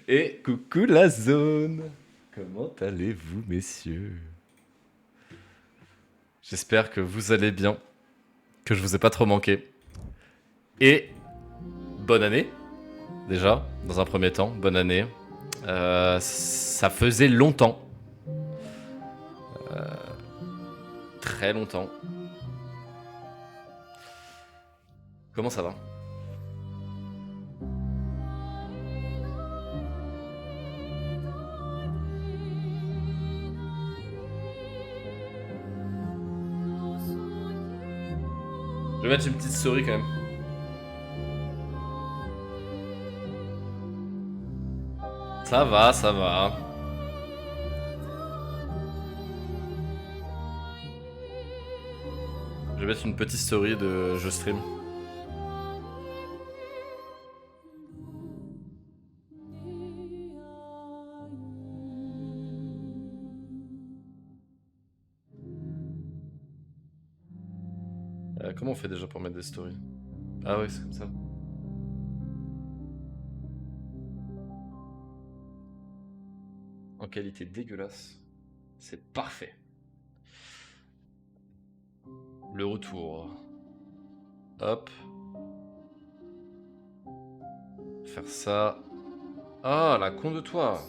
Et coucou la zone. Comment allez-vous, messieurs? J'espère que vous allez bien, que je vous ai pas trop manqué. Et bonne année, déjà, dans un premier temps, bonne année. Ça faisait longtemps. Très longtemps. Comment ça va? Je vais mettre une petite story quand même. Ça va, ça va. Je vais mettre une petite story de je stream. Comment on fait déjà pour mettre des stories? Ah ouais, c'est comme ça. En qualité dégueulasse. C'est parfait. Le retour. Hop. Faire ça. Ah, la con de toi.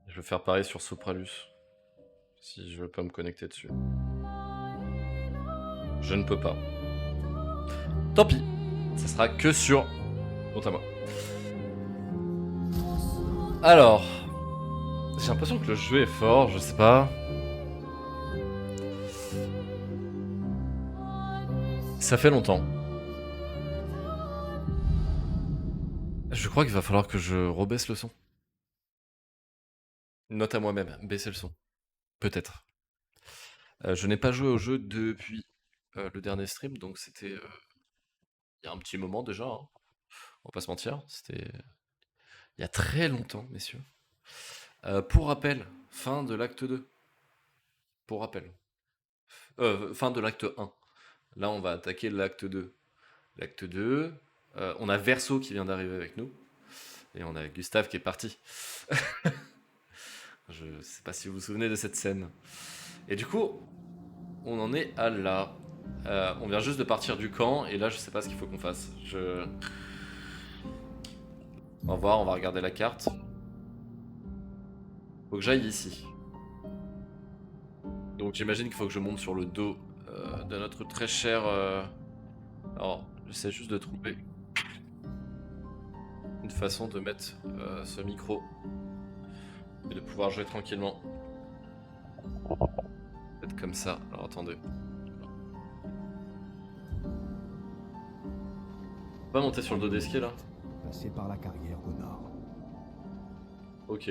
Je vais faire pareil sur Sopralus. Si je veux pas me connecter dessus. Je ne peux pas. Tant pis. Ça sera que sur... Compte à moi. Alors... J'ai l'impression que le jeu est fort, je sais pas. Ça fait longtemps. Je crois qu'il va falloir que je rebaisse le son. Note à moi-même, baisser le son. Peut-être. Je n'ai pas joué au jeu depuis le dernier stream, donc c'était il y a un petit moment déjà, hein. On va pas se mentir. C'était il y a très longtemps, messieurs. Pour rappel, fin de l'acte 2. Pour rappel. Fin de l'acte 1. Là, on va attaquer l'acte 2. L'acte 2, on a Verso qui vient d'arriver avec nous. Et on a Gustave qui est parti. Je sais pas si vous vous souvenez de cette scène. Et du coup, on en est à là. On vient juste de partir du camp, et là, je sais pas ce qu'il faut qu'on fasse. On va voir, on va regarder la carte. Faut que j'aille ici. Donc j'imagine qu'il faut que je monte sur le dos de notre très cher... Alors, j'essaie juste de trouver une façon de mettre ce micro et de pouvoir jouer tranquillement. Peut-être comme ça. Alors attendez. On va monter sur le dos d'esquier là. Passer par la carrière au nord. Ok.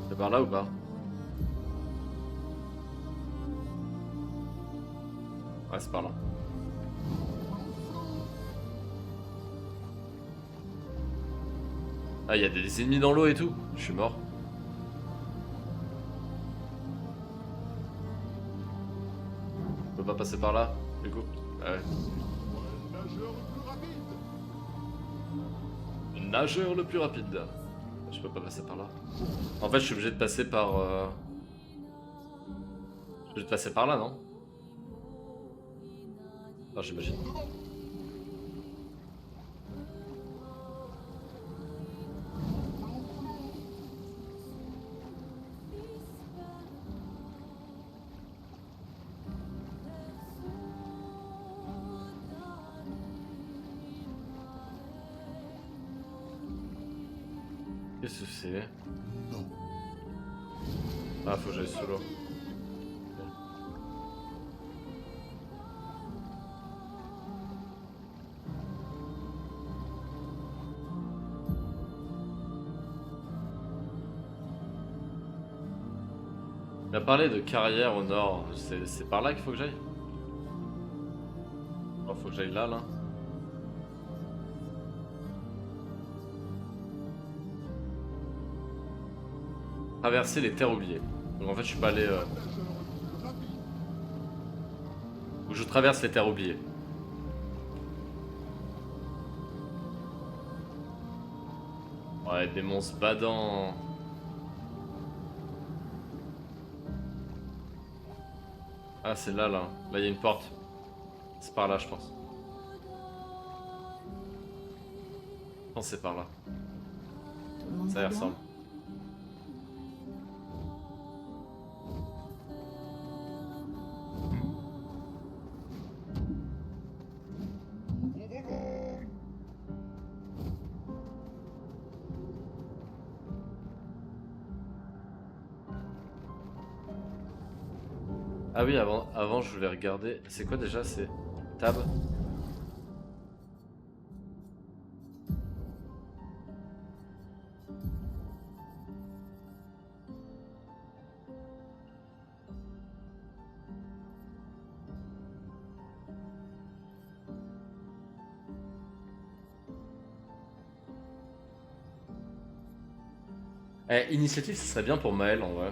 C'est par là ou pas? Ouais, c'est par là. Ah, il y a des ennemis dans l'eau et tout. Je suis mort. On peut pas passer par là, du coup. Ah ouais. Le nageur le plus rapide. Je peux pas passer par là. En fait, je suis obligé de passer par... Je suis obligé de passer par là, non? Ah, j'imagine. Qu'est-ce que c'est? Ah, faut que j'aille sous l'eau. a parlé de carrière au nord. C'est par là qu'il faut que j'aille? Oh, faut que j'aille là, là. Traverser les terres oubliées. Donc en fait, je suis pas allé. Où je traverse les terres oubliées. Ouais, des monstres badants. Ah, c'est là, là. Là, il y a une porte. C'est par là, je pense. Je pense que c'est par là. Tout le monde Ça va y bien? ressemble. Ah oui, avant je voulais regarder. C'est quoi déjà? C'est tab. Eh, initiative, ça serait bien pour Maël en vrai.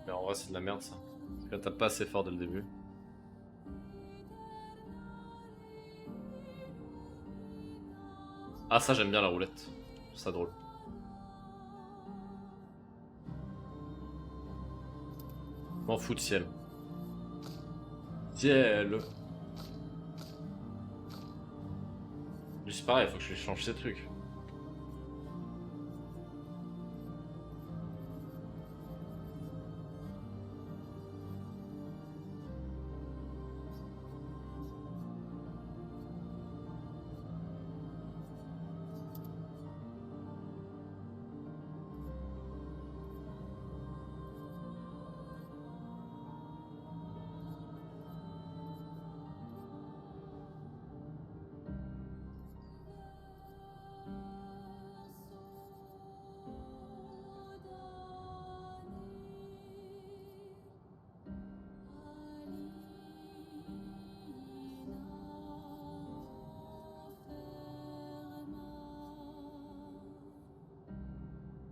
Mais en vrai, c'est de la merde ça. Parce que t'as pas assez fort dès le début. Ah, ça, j'aime bien la roulette. Je trouve ça drôle. M'en fous de ciel. Ciel. Lui, c'est pareil, faut que je lui change ses trucs.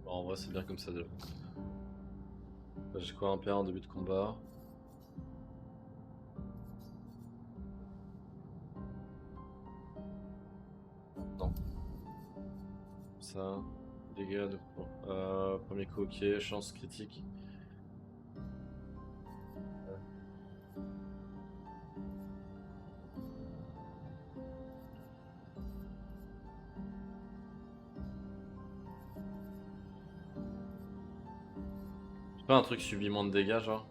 Bon, en vrai, c'est bien comme ça déjà. J'ai quoi, un PA en début de combat? Non. Ça. Dégâts de. Bon. Premier coup, ok. Chance critique. C'est pas un truc subit moins de dégâts, genre?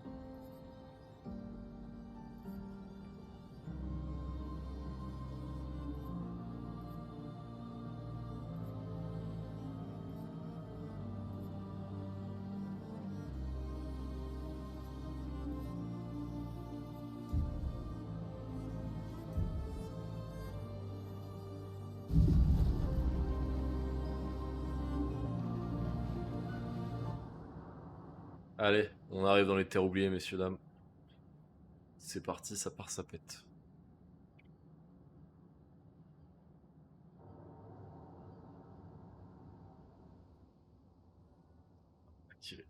Allez, on arrive dans les terres oubliées, messieurs, dames. C'est parti, ça part, ça pète. Activé.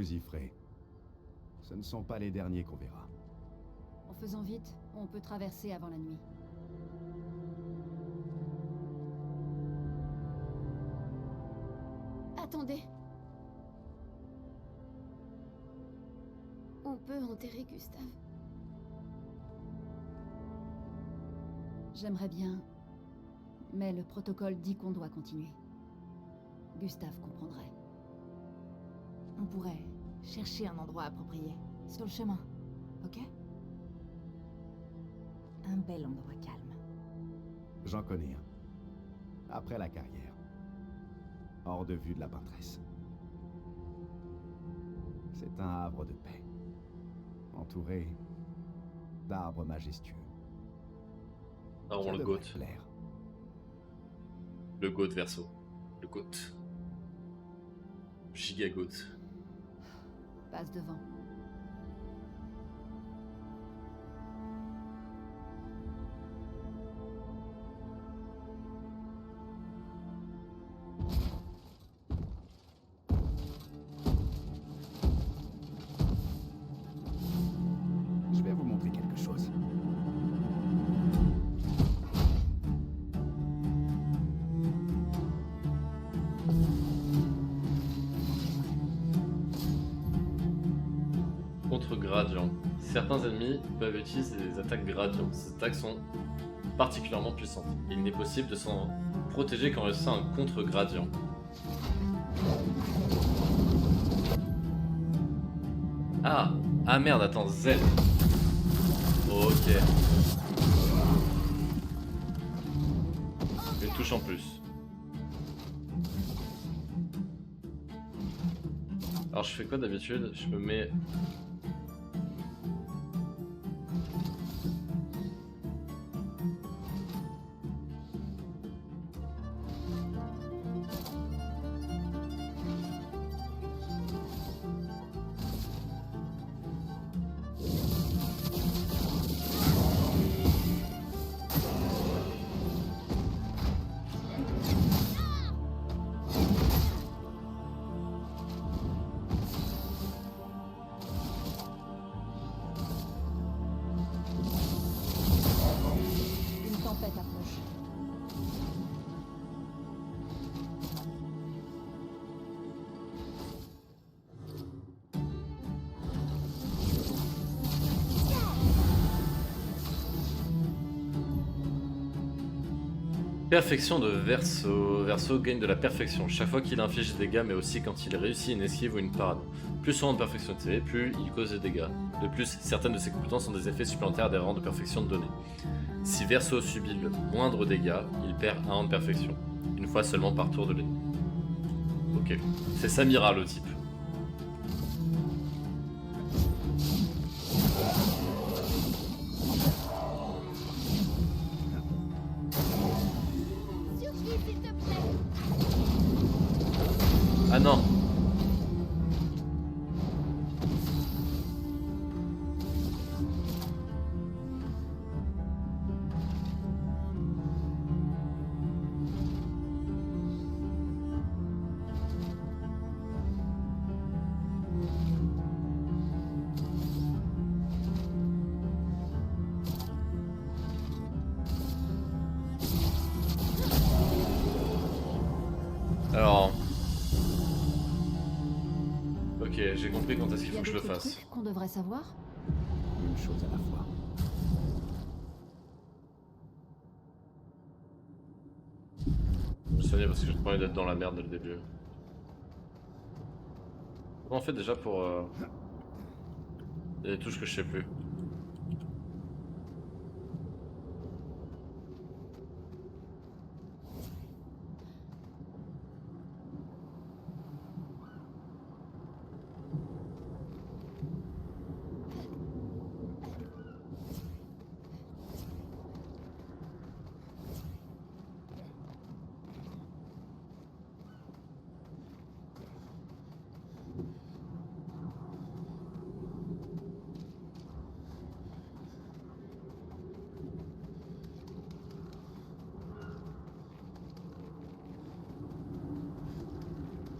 vous y ferez. Ce ne sont pas les derniers qu'on verra. En faisant vite, on peut traverser avant la nuit. Attendez. On peut enterrer Gustave. J'aimerais bien, mais le protocole dit qu'on doit continuer. Gustave comprendrait. On pourrait chercher un endroit approprié, sur le chemin, ok? Un bel endroit calme. J'en connais un. Après la carrière. Hors de vue de la peintresse. C'est un havre de paix. Entouré d'arbres majestueux. Ah, on Ça le devrait goat. plaire. Le goat verso. Le goat. Giga goat. Passe devant. Je vais vous montrer quelque chose. Contre gradient. Certains ennemis peuvent utiliser des attaques gradient. Ces attaques sont particulièrement puissantes. Il n'est possible de s'en protéger qu'en réussissant un contre gradient. Ah! Ah merde, attends, Z. Ok. Une touche en plus. Alors je fais quoi d'habitude? Je me mets... Une tempête approche. Perfection de Verso. Verso gagne de la perfection chaque fois qu'il inflige des dégâts, mais aussi quand il réussit une esquive ou une parade. Plus son rang de perfection est élevé, plus il cause des dégâts. De plus, certaines de ses compétences ont des effets supplémentaires des rangs de perfection donnés. Si Verso subit le moindre dégât, il perd un rang de perfection, une fois seulement par tour de l'ennemi. Ok, c'est Samira le type. Survie, s'il te plaît. Ah non! Alors... Ok, j'ai compris quand est-ce qu'il Il y faut a que je le d'autres fasse. trucs qu'on devrait savoir? Une chose à la fois. Je me souviens parce que j'ai pas envie d'être dans la merde dès le début. Comment on fait déjà pour... Il y a des touches que je sais plus.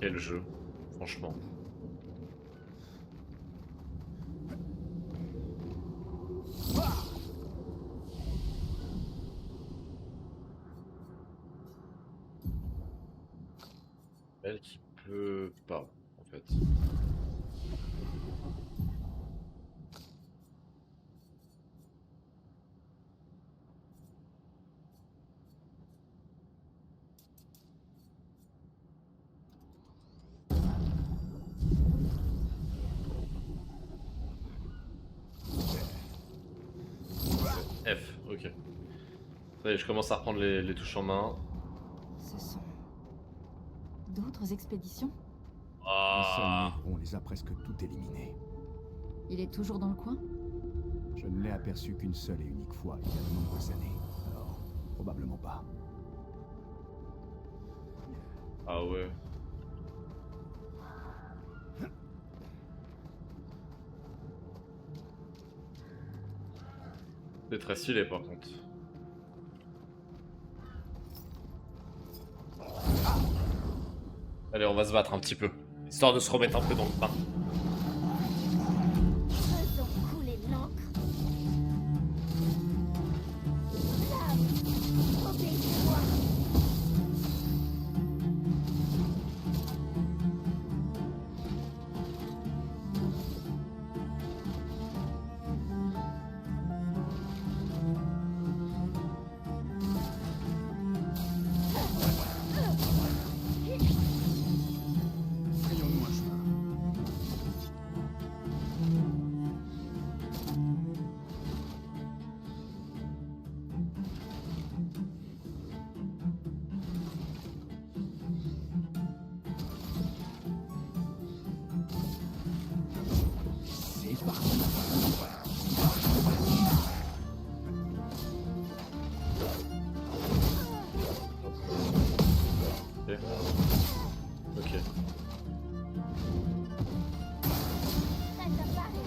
Et le jeu, franchement. Elle qui peut pas, en fait. F, ok. Ça y est, je commence à reprendre les touches en main. Ce sont... d'autres expéditions? Un seul Ah, Névron les a presque toutes éliminées. Il est toujours dans le coin? Je ne l'ai aperçu qu'une seule et unique fois il y a de nombreuses années. Alors, probablement pas. ah ouais. C'est très stylé par contre. Allez, on va se battre un petit peu. Histoire de se remettre un peu dans le bain. Faisons couler l'encre. Là, obéissez-moi. Frayons-nous un chemin. C'est parti. Ok. Ok. Prête à parer.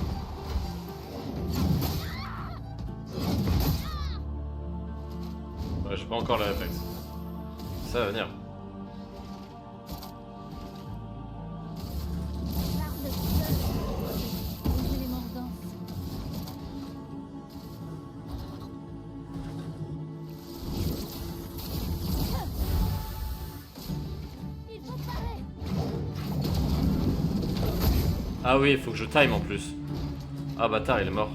Ouais, j'ai pas encore le réflexe. Ça va venir. Barre de feu. Les éléments dansent. Il faut parer. Ah oui, il faut que je time en plus. Ah bâtard, il est mort.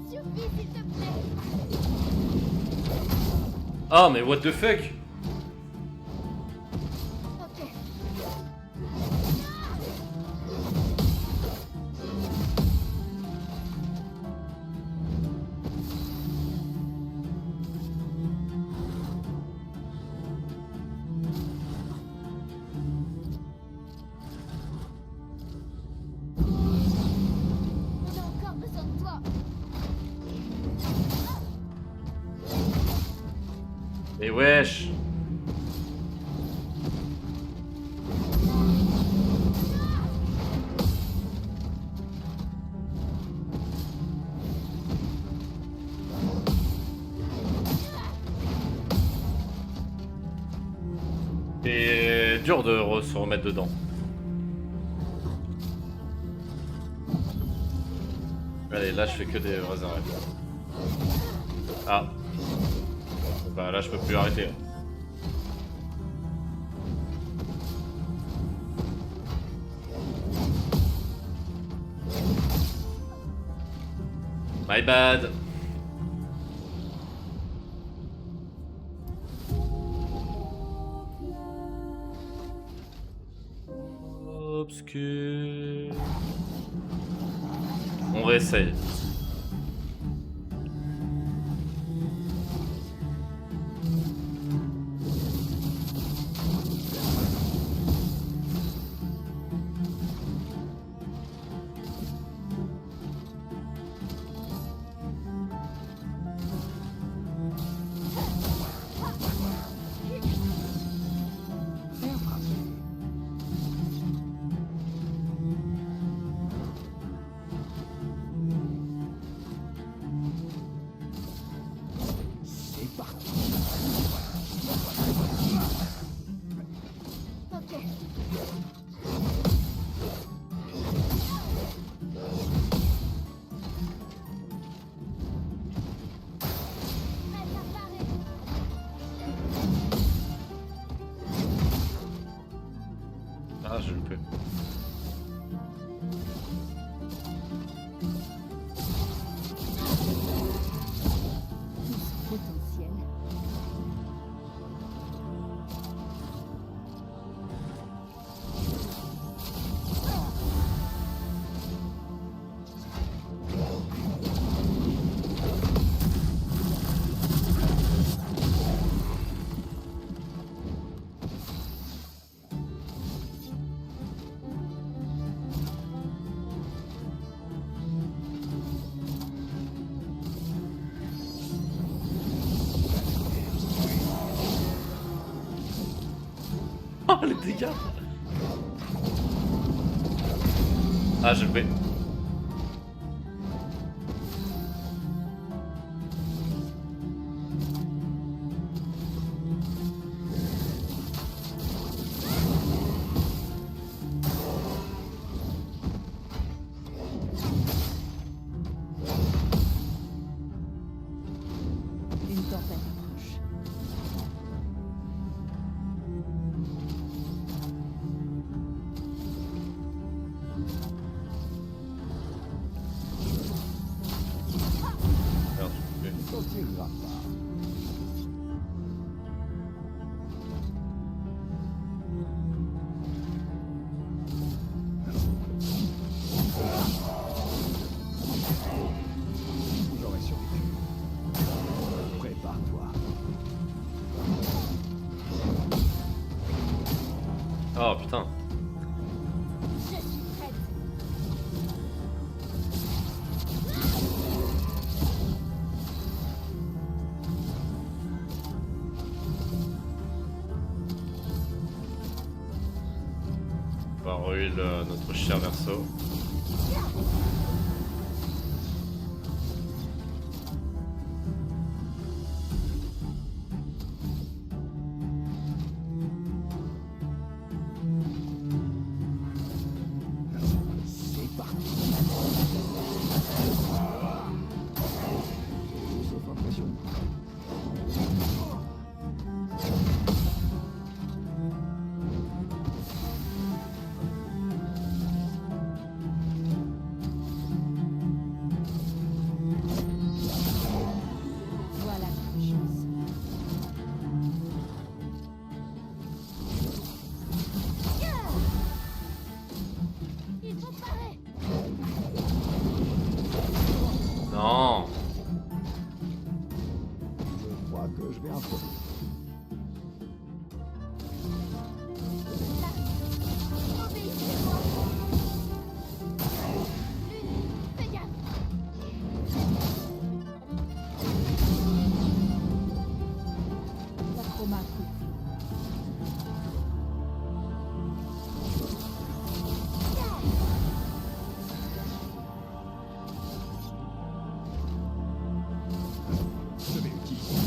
Survie, s'il te plaît. Ah mais what the fuck? Ok. On a encore besoin de toi. Mais wesh. C'est dur de se remettre dedans. Allez, là je fais que des vrais arrêts. Ah. Bah là je peux plus arrêter. My bad. Obscur. On réessaye. Bien frappé. C'est parti. Ok. Prête à parer. Oh, les dégâts. Ah, j'ai loupé. Une tempête approche. Merde, j'ai loupé. Il s'en tirera pas. J'aurais survécu. Prépare-toi. Oh putain. Je suis prête. On va ruiner notre cher Verso. C'est parti. Sauf impression. Voilà ta chance. Il faut parer. Non. Je crois que je vais un peu. Obéissez-moi. Lune, fais gaffe. Ta chroma coule. Je vais utiliser.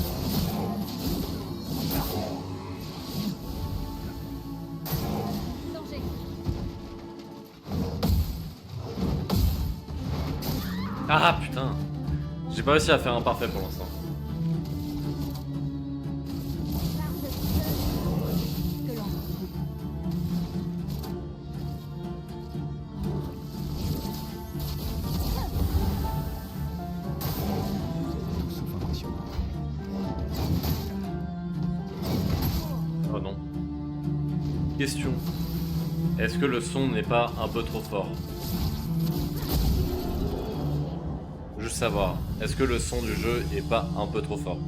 Danger. Ah putain. J'ai pas réussi à faire un parfait pour l'instant. Barre de feu. Que l'on coupe. Sauf impression. Oh non. Question. Est-ce que le son n'est pas un peu trop fort? Juste savoir. Est-ce que le son du jeu est pas un peu trop fort?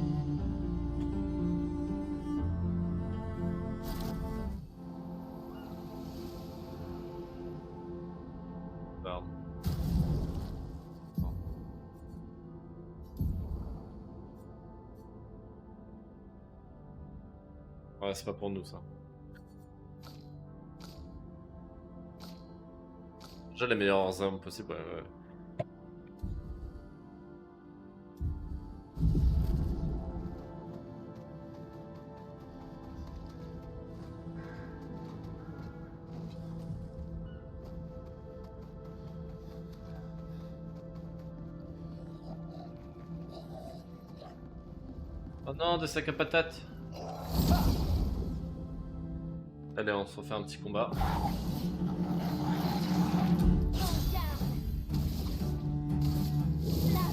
Pardon. Ouais, c'est pas pour nous ça. J'ai les meilleures armes possibles, ouais, ouais. Oh non, des sacs à patates. Allez, on se refait un petit combat. Prends garde. Là.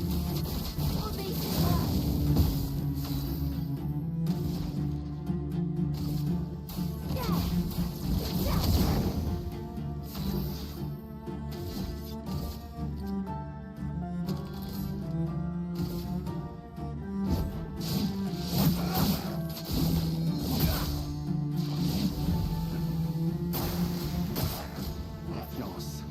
Obéissez-moi. Confiance.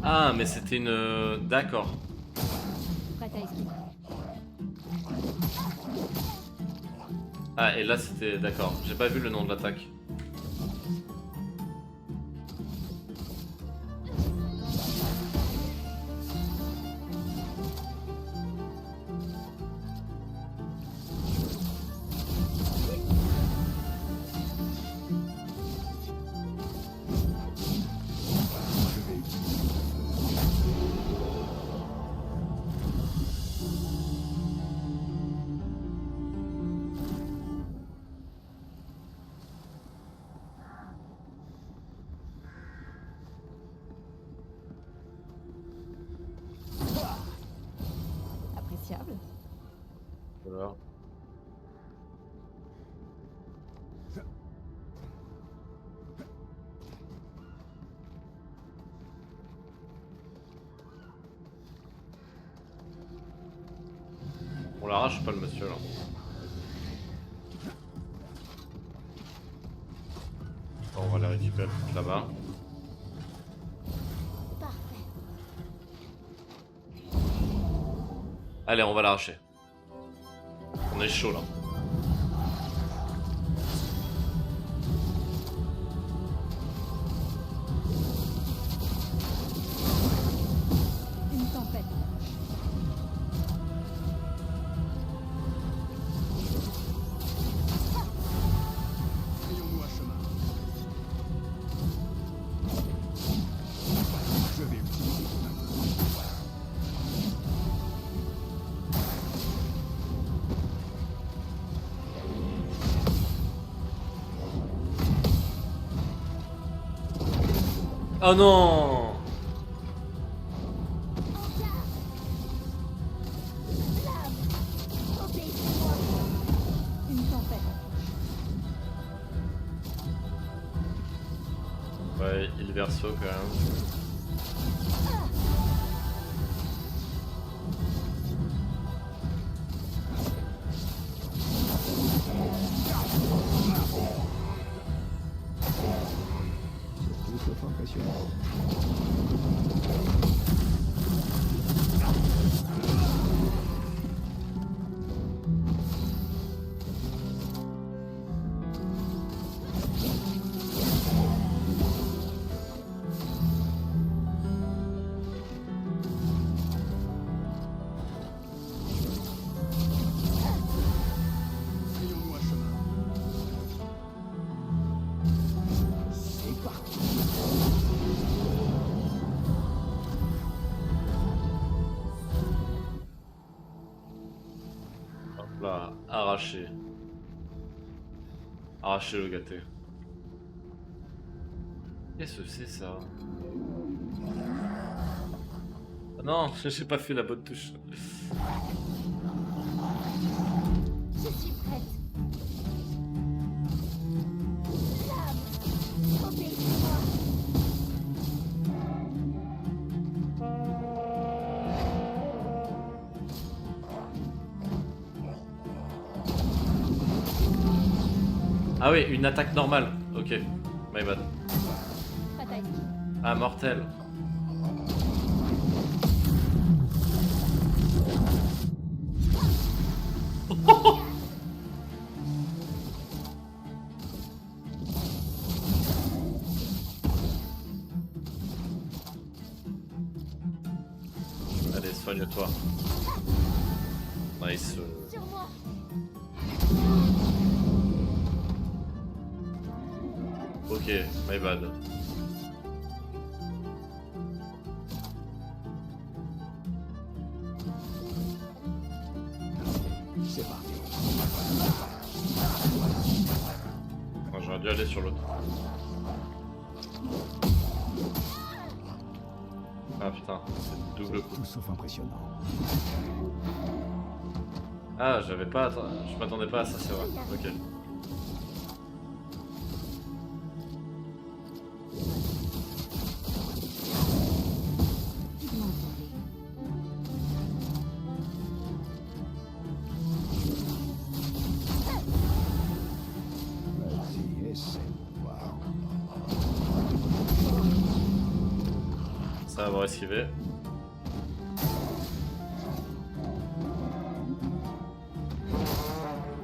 Ah, mais c'était une... D'accord. Prête à esquiver. Ah, et là c'était. D'accord, j'ai pas vu le nom de l'attaque. Je vais utiliser. Appréciable. Voilà. On l'arrache pas le monsieur là. On va la récupérer là-bas. Parfait. Allez, on va l'arracher. On est chaud là. Une tempête. Frayons-nous un chemin. Je vais utiliser ton arme. Oh non! Encart. Flamme. Obéissez-moi. Une tempête. Ouais, il verso quand même. Tout sauf impressionnant. Frayons-nous un chemin. C'est parti. Hop là, arraché. Arraché le gâté. Qu'est-ce que c'est ça? Ah non, j'ai pas fait la bonne touche. Je suis prête. Flamme. Obéissez-moi. Ah oui, une attaque normale. Ok, my bad. Bataille. Ah, mortel. Allez, soigne-toi. Nice. Sur moi. Ok, my bad. C'est parti. Moi, j'aurais dû aller sur l'autre. Ah putain, c'est double coup. Tout sauf impressionnant. Ah, j'avais pas. Je m'attendais pas à ça, c'est vrai. Ok. Pigmenté. Vas-y, essaie de voir. Ça va avoir esquivé.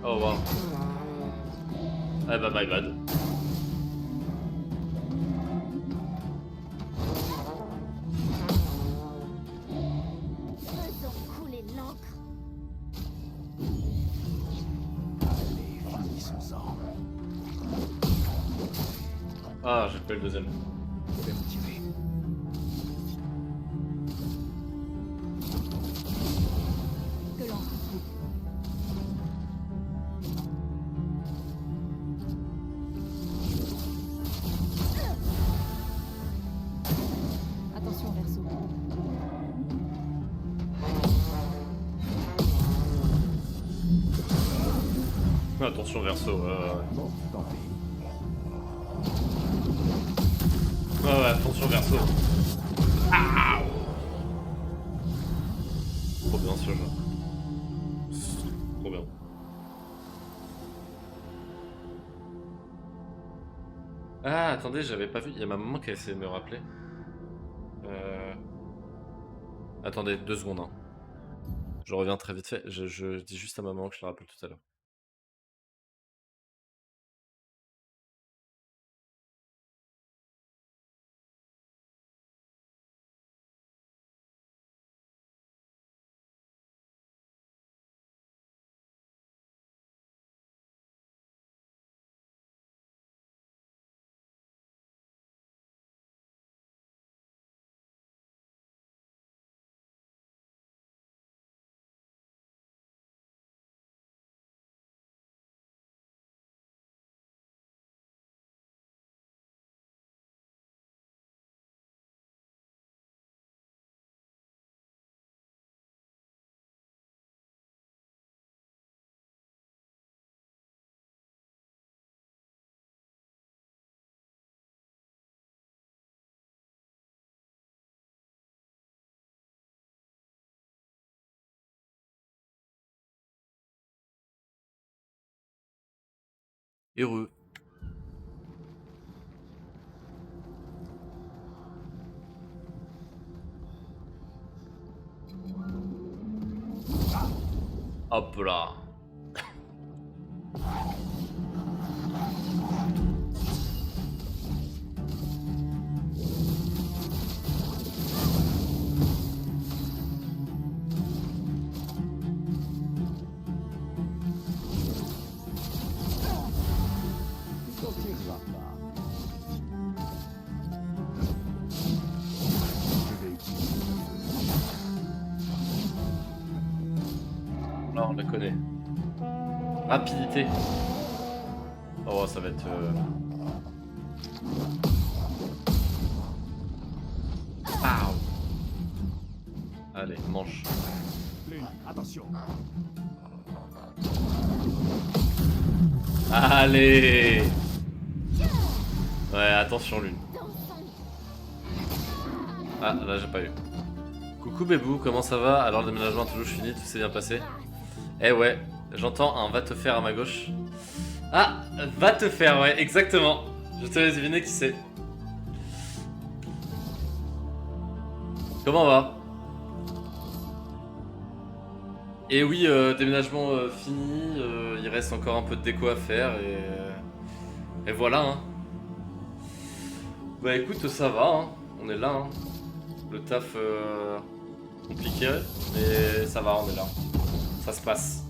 Oh wow. Ah bah my bad. Faisons couler l'encre. Allez, finissons-en. Ah, j'ai fait le deuxième. Je vais me tirer. Que l'encre coule. Attention, Verseau. Attention Verseau. Bon, tant pis. Ouais, attention Verseau. Ah, trop bien ce jeu. Trop bien. Ah, attendez, j'avais pas vu. Il y a ma maman qui a essayé de me rappeler. Attendez, 2 secondes. Hein. Je reviens très vite fait. Je dis juste à ma maman que je la rappelle tout à l'heure. Heureux. Hop là. Il t'en tirera pas. Je vais utiliser. Là, on la connaît. Rapidité. Oh, ça va être... Pow. Allez, manche. Lune, attention. Allez. Ouais, attention Lune. Dans son Ah, là j'ai pas eu. Coucou Bébou, comment ça va? Alors le déménagement a toujours fini, tout s'est bien passé? Eh ouais, j'entends un va te faire à ma gauche. Ah, va te faire, ouais, exactement. Je te laisse deviner qui c'est. Comment va? Et oui, déménagement fini, il reste encore un peu de déco à faire et voilà. Hein. Bah écoute, ça va, hein. On est là. Hein. Le taf compliqué, mais ça va, on est là. Ça se passe.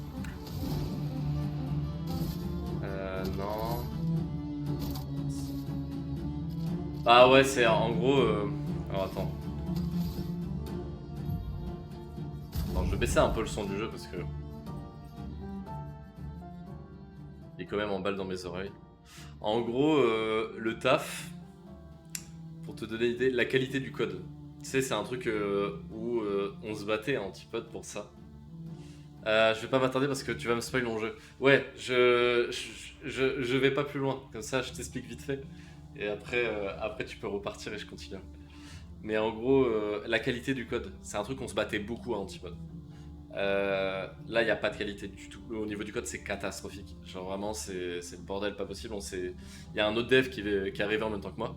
Non. Ah ouais, c'est en gros... Alors attends. Attends, je vais baisser un peu le son du jeu parce que... Il est quand même en balle dans mes oreilles. En gros, le taf... Pour te donner une idée, la qualité du code. Tu sais, c'est un truc où on se battait en antipodes pour ça. Je vais pas m'attarder parce que tu vas me spoil mon jeu. Ouais, je vais pas plus loin. Comme ça, je t'explique vite fait. Et après, tu peux repartir et je continue. Mais en gros, la qualité du code, c'est un truc qu'on se battait beaucoup à Antipode. Là, il n'y a pas de qualité du tout. Au niveau du code, c'est catastrophique. Genre vraiment, c'est le bordel pas possible. Il y a un autre dev qui est arrivé en même temps que moi.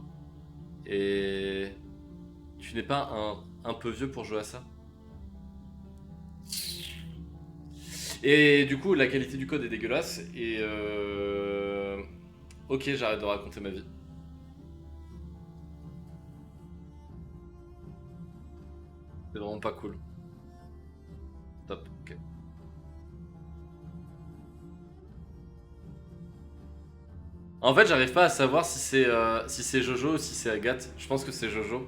Et tu n'es pas un peu vieux pour jouer à ça? Et du coup, la qualité du code est dégueulasse. Ok, j'arrête de raconter ma vie. C'est vraiment pas cool. Top, ok. En fait, j'arrive pas à savoir si c'est Jojo ou si c'est Agathe. Je pense que c'est Jojo.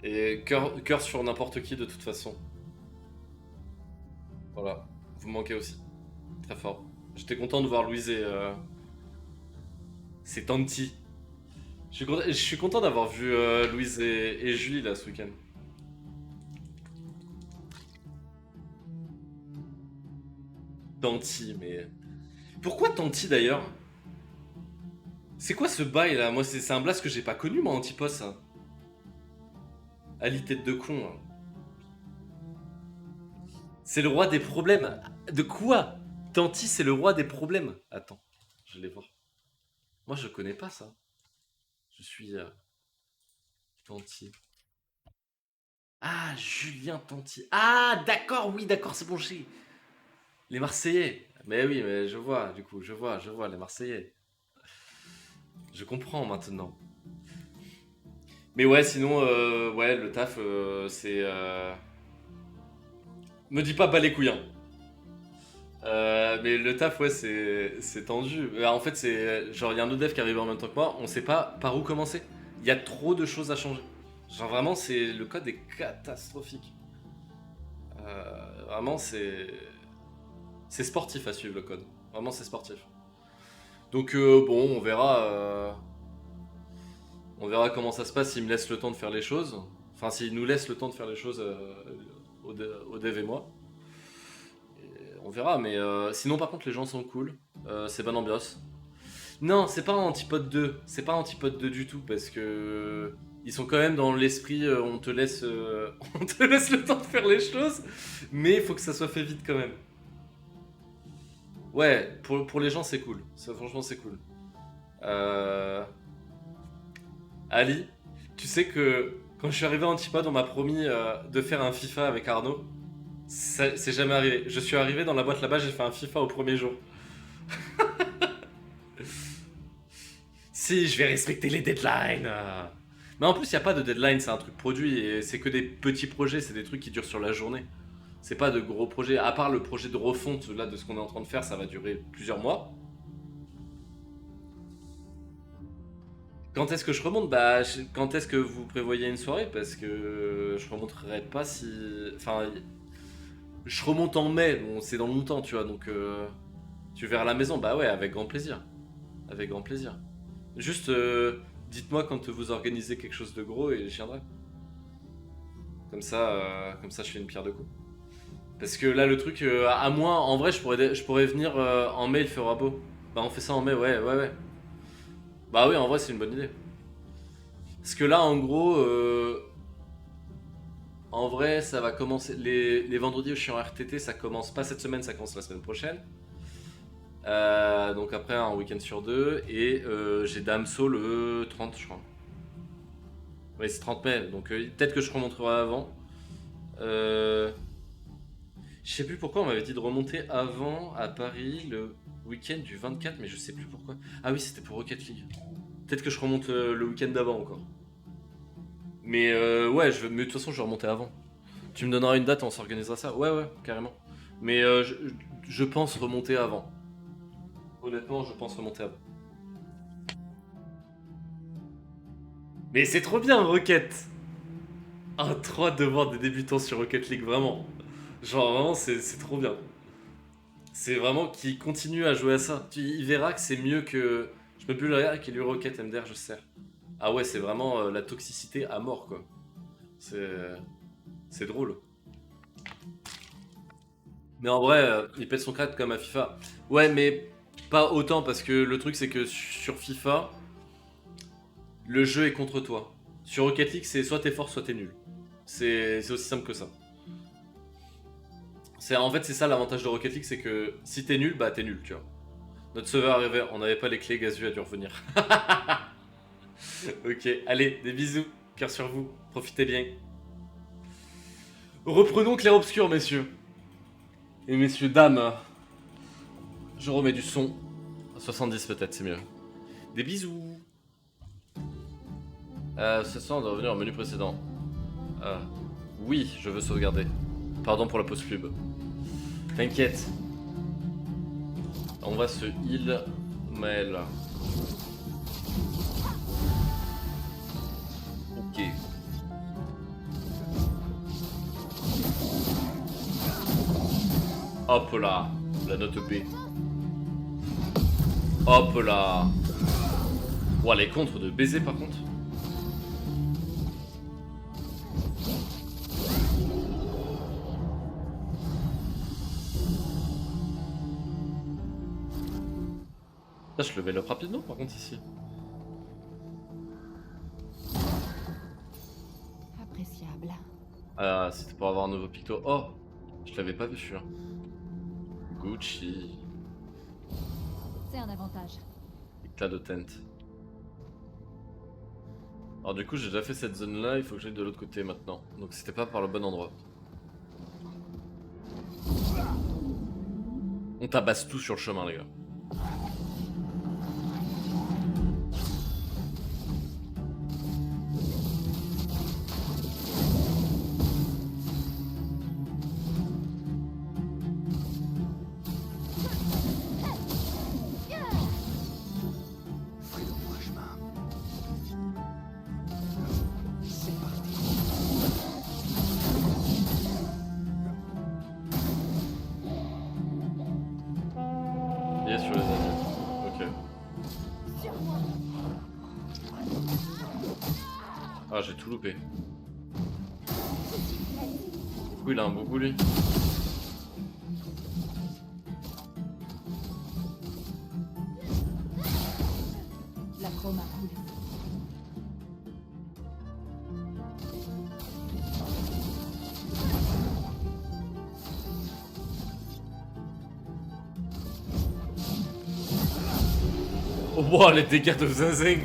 Et cœur sur n'importe qui de toute façon. Voilà. Vous me manquez aussi. Très fort. J'étais content de voir Louise et c'est Tanti. Je suis content d'avoir vu Louise et Julie là ce week-end. Tanti, mais... Pourquoi Tanti d'ailleurs? C'est quoi ce bail là? Moi c'est un blast que j'ai pas connu moi, Antipos. Ça. Ali tête de con. Hein. C'est le roi des problèmes. De quoi? Tanti c'est le roi des problèmes. Attends, je vais voir. Moi je connais pas ça. Je suis... Tanti. Ah, Julien Tanti. Ah, d'accord, oui, d'accord, c'est bon, j'ai... Les Marseillais. Mais oui, mais je vois, du coup, je vois, les Marseillais. Je comprends maintenant. Mais ouais, sinon, ouais, le taf, c'est... Me dis pas bas les couilles, hein. Mais le taf, ouais, c'est tendu. En fait, c'est... Genre, il y a un autre dev qui arrive en même temps que moi, on sait pas par où commencer. Il y a trop de choses à changer. Genre, vraiment, c'est... Le code est catastrophique. Vraiment, c'est... C'est sportif à suivre le code. Vraiment, c'est sportif. Donc, bon, on verra. On verra comment ça se passe s'il me laisse le temps de faire les choses. Enfin, s'il nous laisse le temps de faire les choses au dev et moi. Et on verra, mais sinon, par contre, les gens sont cool. C'est bonne ambiance. Non, c'est pas Antipode 2. C'est pas Antipode 2 du tout, parce que... Ils sont quand même dans l'esprit, on te laisse on te laisse le temps de faire les choses, mais il faut que ça soit fait vite quand même. Ouais, pour les gens c'est cool, ça, franchement c'est cool. Ali, tu sais que quand je suis arrivé à Antipode, on m'a promis de faire un FIFA avec Arnaud. C'est jamais arrivé. Je suis arrivé dans la boîte là-bas, j'ai fait un FIFA au premier jour. Si, je vais respecter les deadlines. Mais en plus, il n'y a pas de deadline, c'est un truc produit et c'est que des petits projets, c'est des trucs qui durent sur la journée. C'est pas de gros projets, à part le projet de refonte là de ce qu'on est en train de faire, ça va durer plusieurs mois. Quand est-ce que je remonte? Bah, quand est-ce que vous prévoyez une soirée? Parce que je remonterai pas si... Enfin, je remonte en mai, bon, c'est dans longtemps, tu vois, donc... Tu verras la maison? Bah ouais, avec grand plaisir. Avec grand plaisir. Juste, dites-moi quand vous organisez quelque chose de gros et je viendrai. Comme ça, je fais une pierre de coups. Parce que là, le truc, à moi, en vrai, je pourrais venir en mai, il fera beau. Bah, on fait ça en mai, ouais. Bah oui, en vrai, c'est une bonne idée. Parce que là, en gros, en vrai, ça va commencer... Les vendredis où je suis en RTT, ça commence pas cette semaine, ça commence la semaine prochaine. Donc après, un week-end sur deux. Et j'ai Damso le 30, je crois. Oui, c'est 30 mai, donc peut-être que je remonterai avant. Je sais plus pourquoi on m'avait dit de remonter avant à Paris le week-end du 24, mais je sais plus pourquoi. Ah oui, c'était pour Rocket League. Peut-être que je remonte le week-end d'avant encore. Mais ouais, mais de toute façon, je vais remonter avant. Tu me donneras une date, on s'organisera ça. Ouais, carrément. Mais je pense remonter avant. Honnêtement, je pense remonter avant. Mais c'est trop bien, Rocket! Ah, trop hâte de voir des débutants sur Rocket League, vraiment. Genre, vraiment, c'est trop bien. C'est vraiment qu'il continue à jouer à ça. Il verra que c'est mieux que... Je me plus le qu'il lui Rocket MDR, je sais. Ah ouais, c'est vraiment la toxicité à mort, quoi. C'est drôle. Mais en vrai, il pète son crête comme à FIFA. Ouais, mais pas autant, parce que le truc, c'est que sur FIFA, le jeu est contre toi. Sur Rocket League, c'est soit t'es fort, soit t'es nul. C'est aussi simple que ça. En fait, c'est ça l'avantage de Rocket League, c'est que si t'es nul, bah t'es nul, tu vois. Notre serveur arrivait, on n'avait pas les clés, Gazu a dû revenir. Ok, allez, des bisous, cœur sur vous, profitez bien. Reprenons Clair Obscur, messieurs. Et messieurs, dames, je remets du son. 70 peut-être, c'est mieux. Des bisous. Ce soir, on doit revenir au menu précédent. Oui, je veux sauvegarder. Pardon pour la pause pub. T'inquiète. On va se heal Maël. Ok. Hop là, la note B. Hop là. Ouah, les contres de baiser par contre. Là, je level up rapidement par contre ici. Appréciable. Ah, c'était pour avoir un nouveau picto. Oh, je l'avais pas vu celui-là. Gucci. C'est un avantage. Éclat de tent. Alors du coup j'ai déjà fait cette zone là, il faut que j'aille de l'autre côté maintenant. Donc c'était pas par le bon endroit. On tabasse tout sur le chemin les gars. Frayons-moi un chemin. C'est parti. Il est sur les anneaux. Ok. Sur moi. Ah j'ai tout loupé. Je suis prête. Du coup il a un beau goût lui. La chroma coule. Oh wow, les dégâts de zinzing.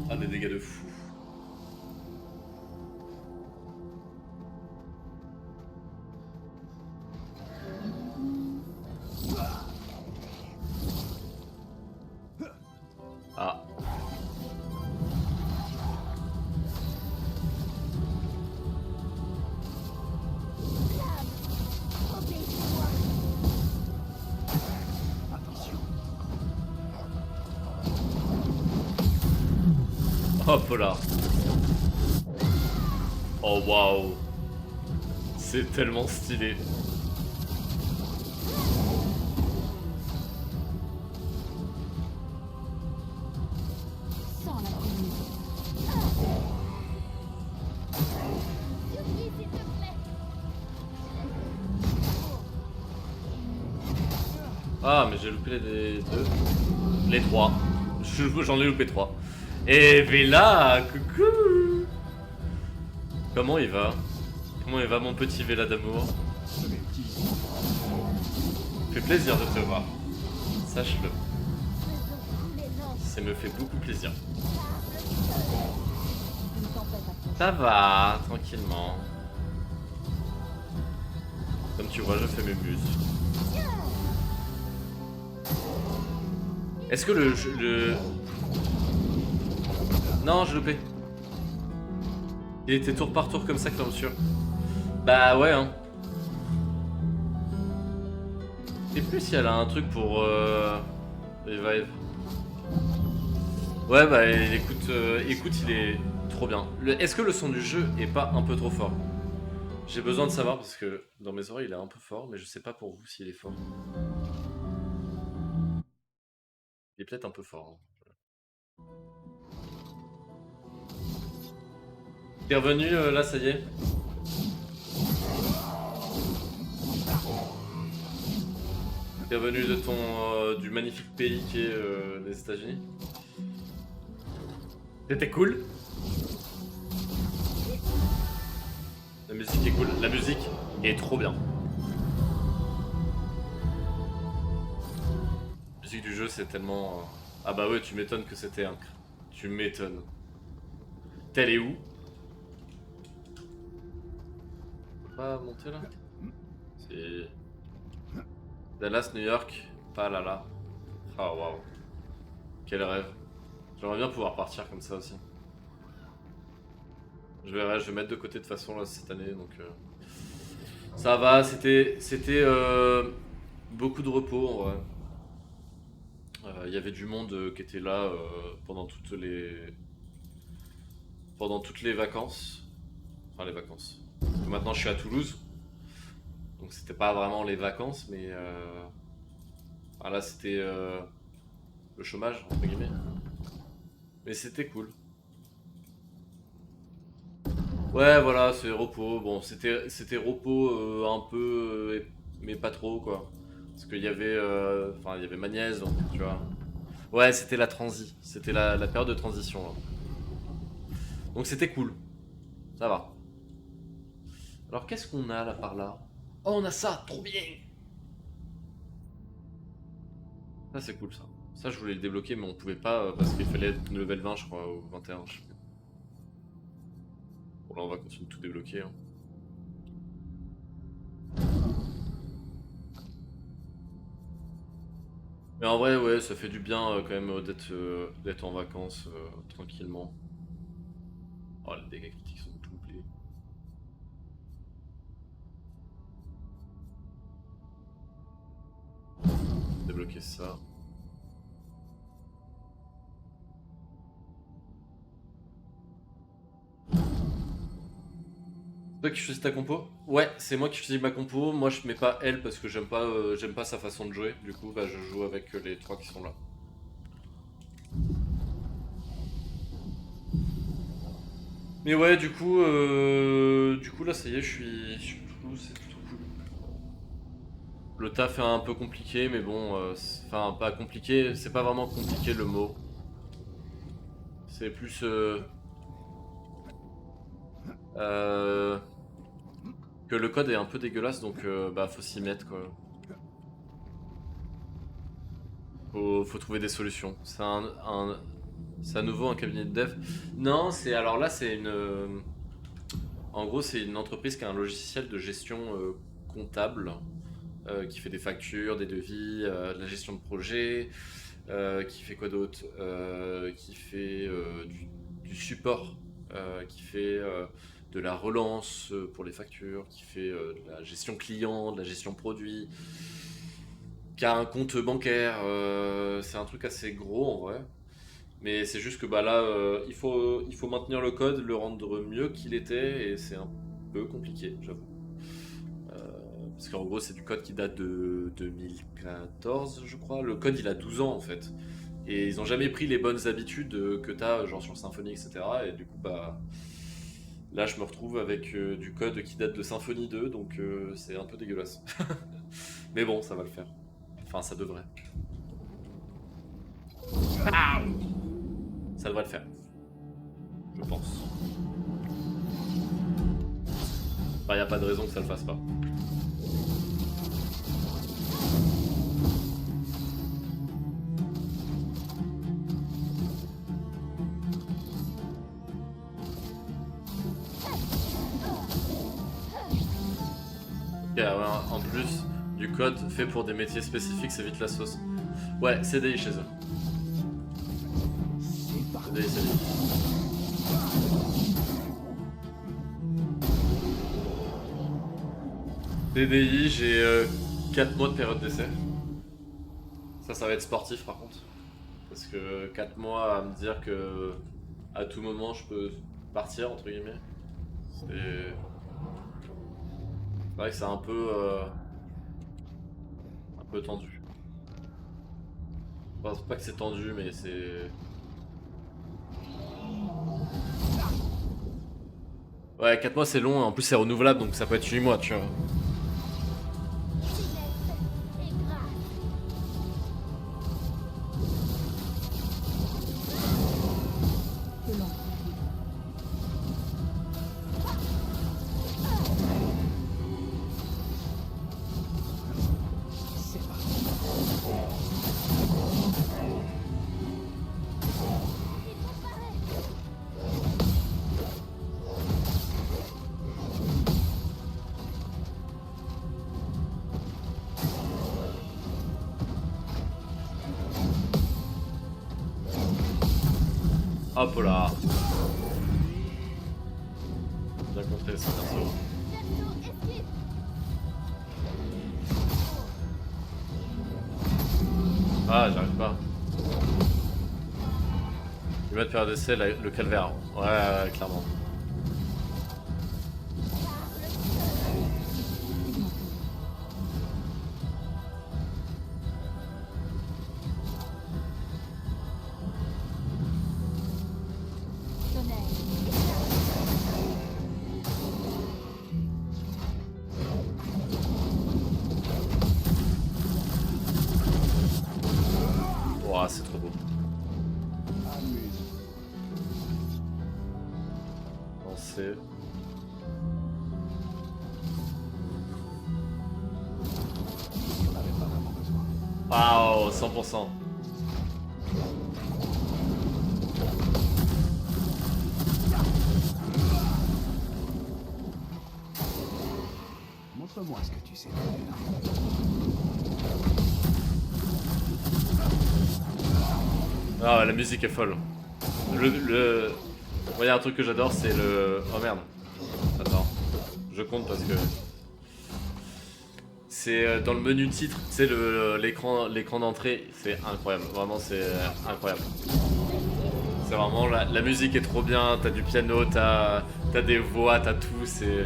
Ah des dégâts de fou. Ah. Obéis-moi. Attention. Hop là. Oh waouh. C'est tellement stylé. Sans la commune. Surprise, s'il te plaît. Ah mais j'ai loupé les deux. Les trois. J'en ai loupé trois. Et Vela, coucou. Comment il va? Comment il va mon petit Vela d'amour? Je vais utiliser. Fait plaisir de te voir. Sache-le. Faisons couler l'encre. Ça me fait beaucoup plaisir. Une tempête approche. Ça va, tranquillement. Comme tu vois, je fais mes muses. Est-ce que le... Non, j'ai loupé. Il était tour par tour comme ça, sûr. Bah ouais, hein. Et plus si elle a un truc pour... Revive. Ouais, bah écoute, écoute, il est trop bien. Est-ce que le son du jeu est pas un peu trop fort? J'ai besoin de savoir parce que dans mes oreilles il est un peu fort, mais je sais pas pour vous s'il est fort. Il est peut-être un peu fort. Hein. T'es revenu là, ça y est? T'es revenu de ton du magnifique pays qui est les États-Unis? C'était cool? La musique est cool, la musique est trop bien. La musique du jeu c'est tellement... Ah bah ouais, tu m'étonnes que c'était un... Tu m'étonnes. T'es allé où? Pas monter là? C'est... Dallas, New York, Pas là là. Ah waouh. Quel rêve. J'aimerais bien pouvoir partir comme ça aussi. Je verrai, je vais mettre de côté de toute façon là cette année donc ça va, c'était beaucoup de repos en vrai. Il y avait du monde qui était là pendant toutes les vacances. Enfin les vacances. Parce que maintenant je suis à Toulouse. Donc c'était pas vraiment les vacances mais là c'était le chômage entre guillemets. Mais c'était cool. Ouais, voilà, c'est repos. Bon, c'était repos un peu, mais pas trop quoi. Parce qu'il y avait, enfin, il y avait ma nièce, donc tu vois. Ouais, c'était la transi, c'était la période de transition là. Donc c'était cool, ça va. Alors qu'est-ce qu'on a là par là? Oh, on a ça, trop bien. Ça c'est cool ça. Ça je voulais le débloquer, mais on pouvait pas parce qu'il fallait être level 20, je crois, ou 21. Je sais plus. Bon là on va continuer de tout débloquer. Hein. Mais en vrai ouais ça fait du bien quand même d'être en vacances tranquillement. Oh les dégâts critiques sont doublés. Débloquer ça. Toi qui choisis ta compo? Ouais, c'est moi qui choisis ma compo. Moi je mets pas elle parce que j'aime pas sa façon de jouer. Du coup bah je joue avec les trois qui sont là. Mais ouais du coup là ça y est je suis tout, c'est plutôt cool. Le taf est un peu compliqué mais bon enfin pas compliqué, c'est pas vraiment compliqué le mot. C'est plus que le code est un peu dégueulasse donc bah faut s'y mettre quoi. Faut trouver des solutions. C'est à nouveau un cabinet de dev. Non, c'est alors là c'est une en gros c'est une entreprise qui a un logiciel de gestion comptable qui fait des factures, des devis, de la gestion de projet, qui fait quoi d'autre qui fait du support, qui fait de la relance pour les factures, qui fait de la gestion client, de la gestion produit, qui a un compte bancaire. C'est un truc assez gros en vrai. Mais c'est juste que bah là, il faut maintenir le code, le rendre mieux qu'il était, et c'est un peu compliqué, j'avoue. Parce qu'en gros, c'est du code qui date de 2014, je crois. Le code, il a 12 ans en fait. Et ils ont jamais pris les bonnes habitudes que t'as, genre sur Symfony, etc. Et du coup, bah. Là, je me retrouve avec du code qui date de Symfony 2, donc c'est un peu dégueulasse. Mais bon, ça va le faire. Enfin, ça devrait. Ça devrait le faire. Je pense. Bah, y a pas de raison que ça le fasse pas. Ok, ouais, en plus du code fait pour des métiers spécifiques, c'est vite la sauce. Ouais, CDI chez eux. CDI, CDI. CDI, j'ai 4 mois de période d'essai. Ça va être sportif par contre. Parce que 4 mois à me dire que à tout moment je peux partir, entre guillemets. C'est vrai que c'est un peu tendu. Enfin, c'est pas que c'est tendu, mais c'est... Ouais, 4 mois c'est long, en plus c'est renouvelable, donc ça peut être 8 mois, tu vois. Finesse et grâce. Que l'on Hop là. Bien contré ce perso. Ah, j'arrive pas. Je vais mettre période d'essai le calvaire. Ouais, clairement. Ouah, c'est trop beau. Lancer. On n'avait pas vraiment besoin. Waouh, 100%. Montre-moi ce que tu sais faire. Ah, la musique est folle. Il y a un truc que j'adore, c'est le... Oh merde. Attends. Je compte parce que... C'est dans le menu titre, tu sais, l'écran d'entrée, c'est incroyable. Vraiment, c'est incroyable. C'est vraiment... La musique est trop bien, t'as du piano, t'as des voix, t'as tout, c'est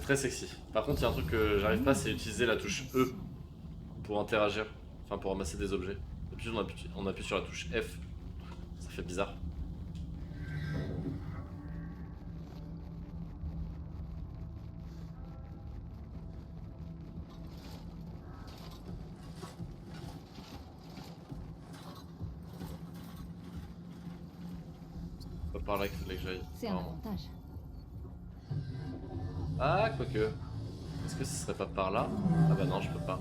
très sexy. Par contre, il y a un truc que j'arrive pas, c'est utiliser la touche E pour interagir, enfin pour ramasser des objets. D'habitude on appuie sur la touche F, ça fait bizarre. Pas par là qu'il fallait que j'aille. C'est un avantage. Ah, quoique. Est-ce que ce serait pas par là? Ah bah non, je peux pas.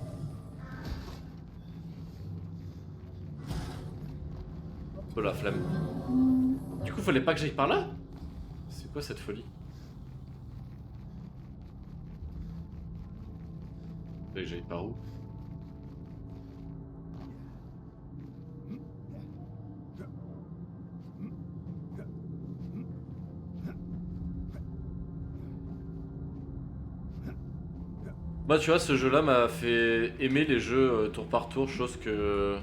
Un peu la flemme. Du coup, fallait pas que j'aille par là? C'est quoi cette folie? Fallait que j'aille par où? Bah tu vois, ce jeu là m'a fait aimer les jeux tour par tour, chose que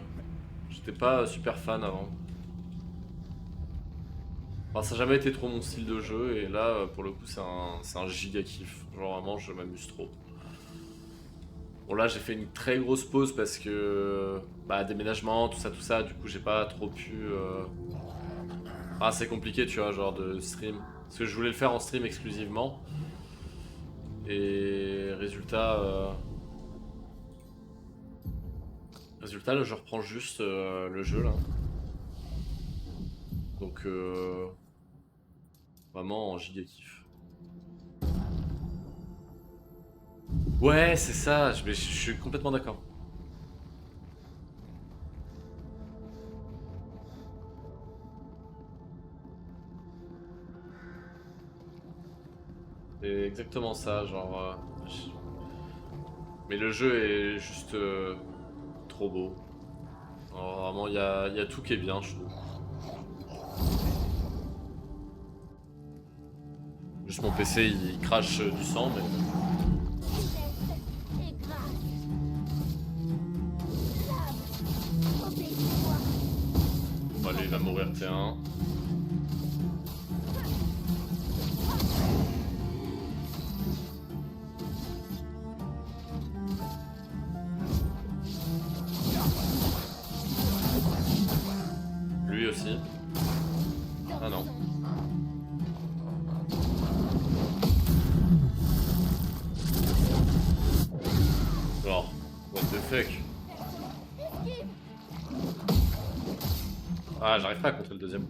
j'étais pas super fan avant. Enfin, ça n'a jamais été trop mon style de jeu et là pour le coup c'est un giga kiff. Genre vraiment je m'amuse trop. Bon là j'ai fait une très grosse pause parce que bah déménagement, tout ça, du coup j'ai pas trop pu... Ah c'est compliqué tu vois, genre de stream. Parce que je voulais le faire en stream exclusivement. Et résultat, là je reprends juste le jeu là. Donc vraiment en giga kiff. Ouais c'est ça, je suis complètement d'accord. C'est exactement ça, genre... Mais le jeu est juste trop beau. Alors, vraiment, il y a tout qui est bien, je trouve. Juste mon PC, il crache du sang, mais... Et grâce. Lave. Obéis-moi. Bon, lui, il va mourir T1. Lui aussi. Ah non. Genre, what the fuck? Ah, j'arrive pas à contrer le deuxième.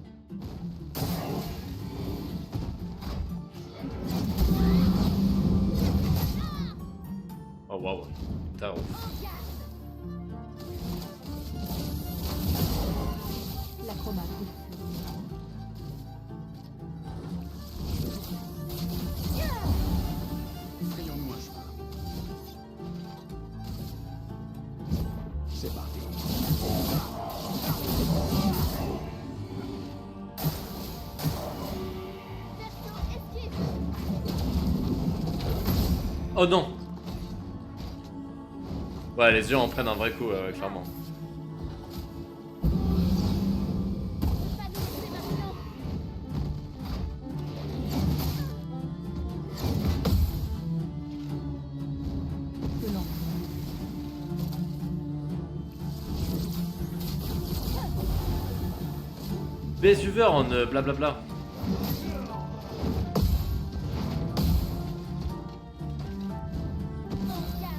Oh waouh, tarot. La chroma coupe. Frayons-nous un chemin. C'est parti. Oh non! Ouais, les yeux en prennent un vrai coup, clairement. Pas nous laisser maintenant. Que non. Besuver en blablabla. On garde.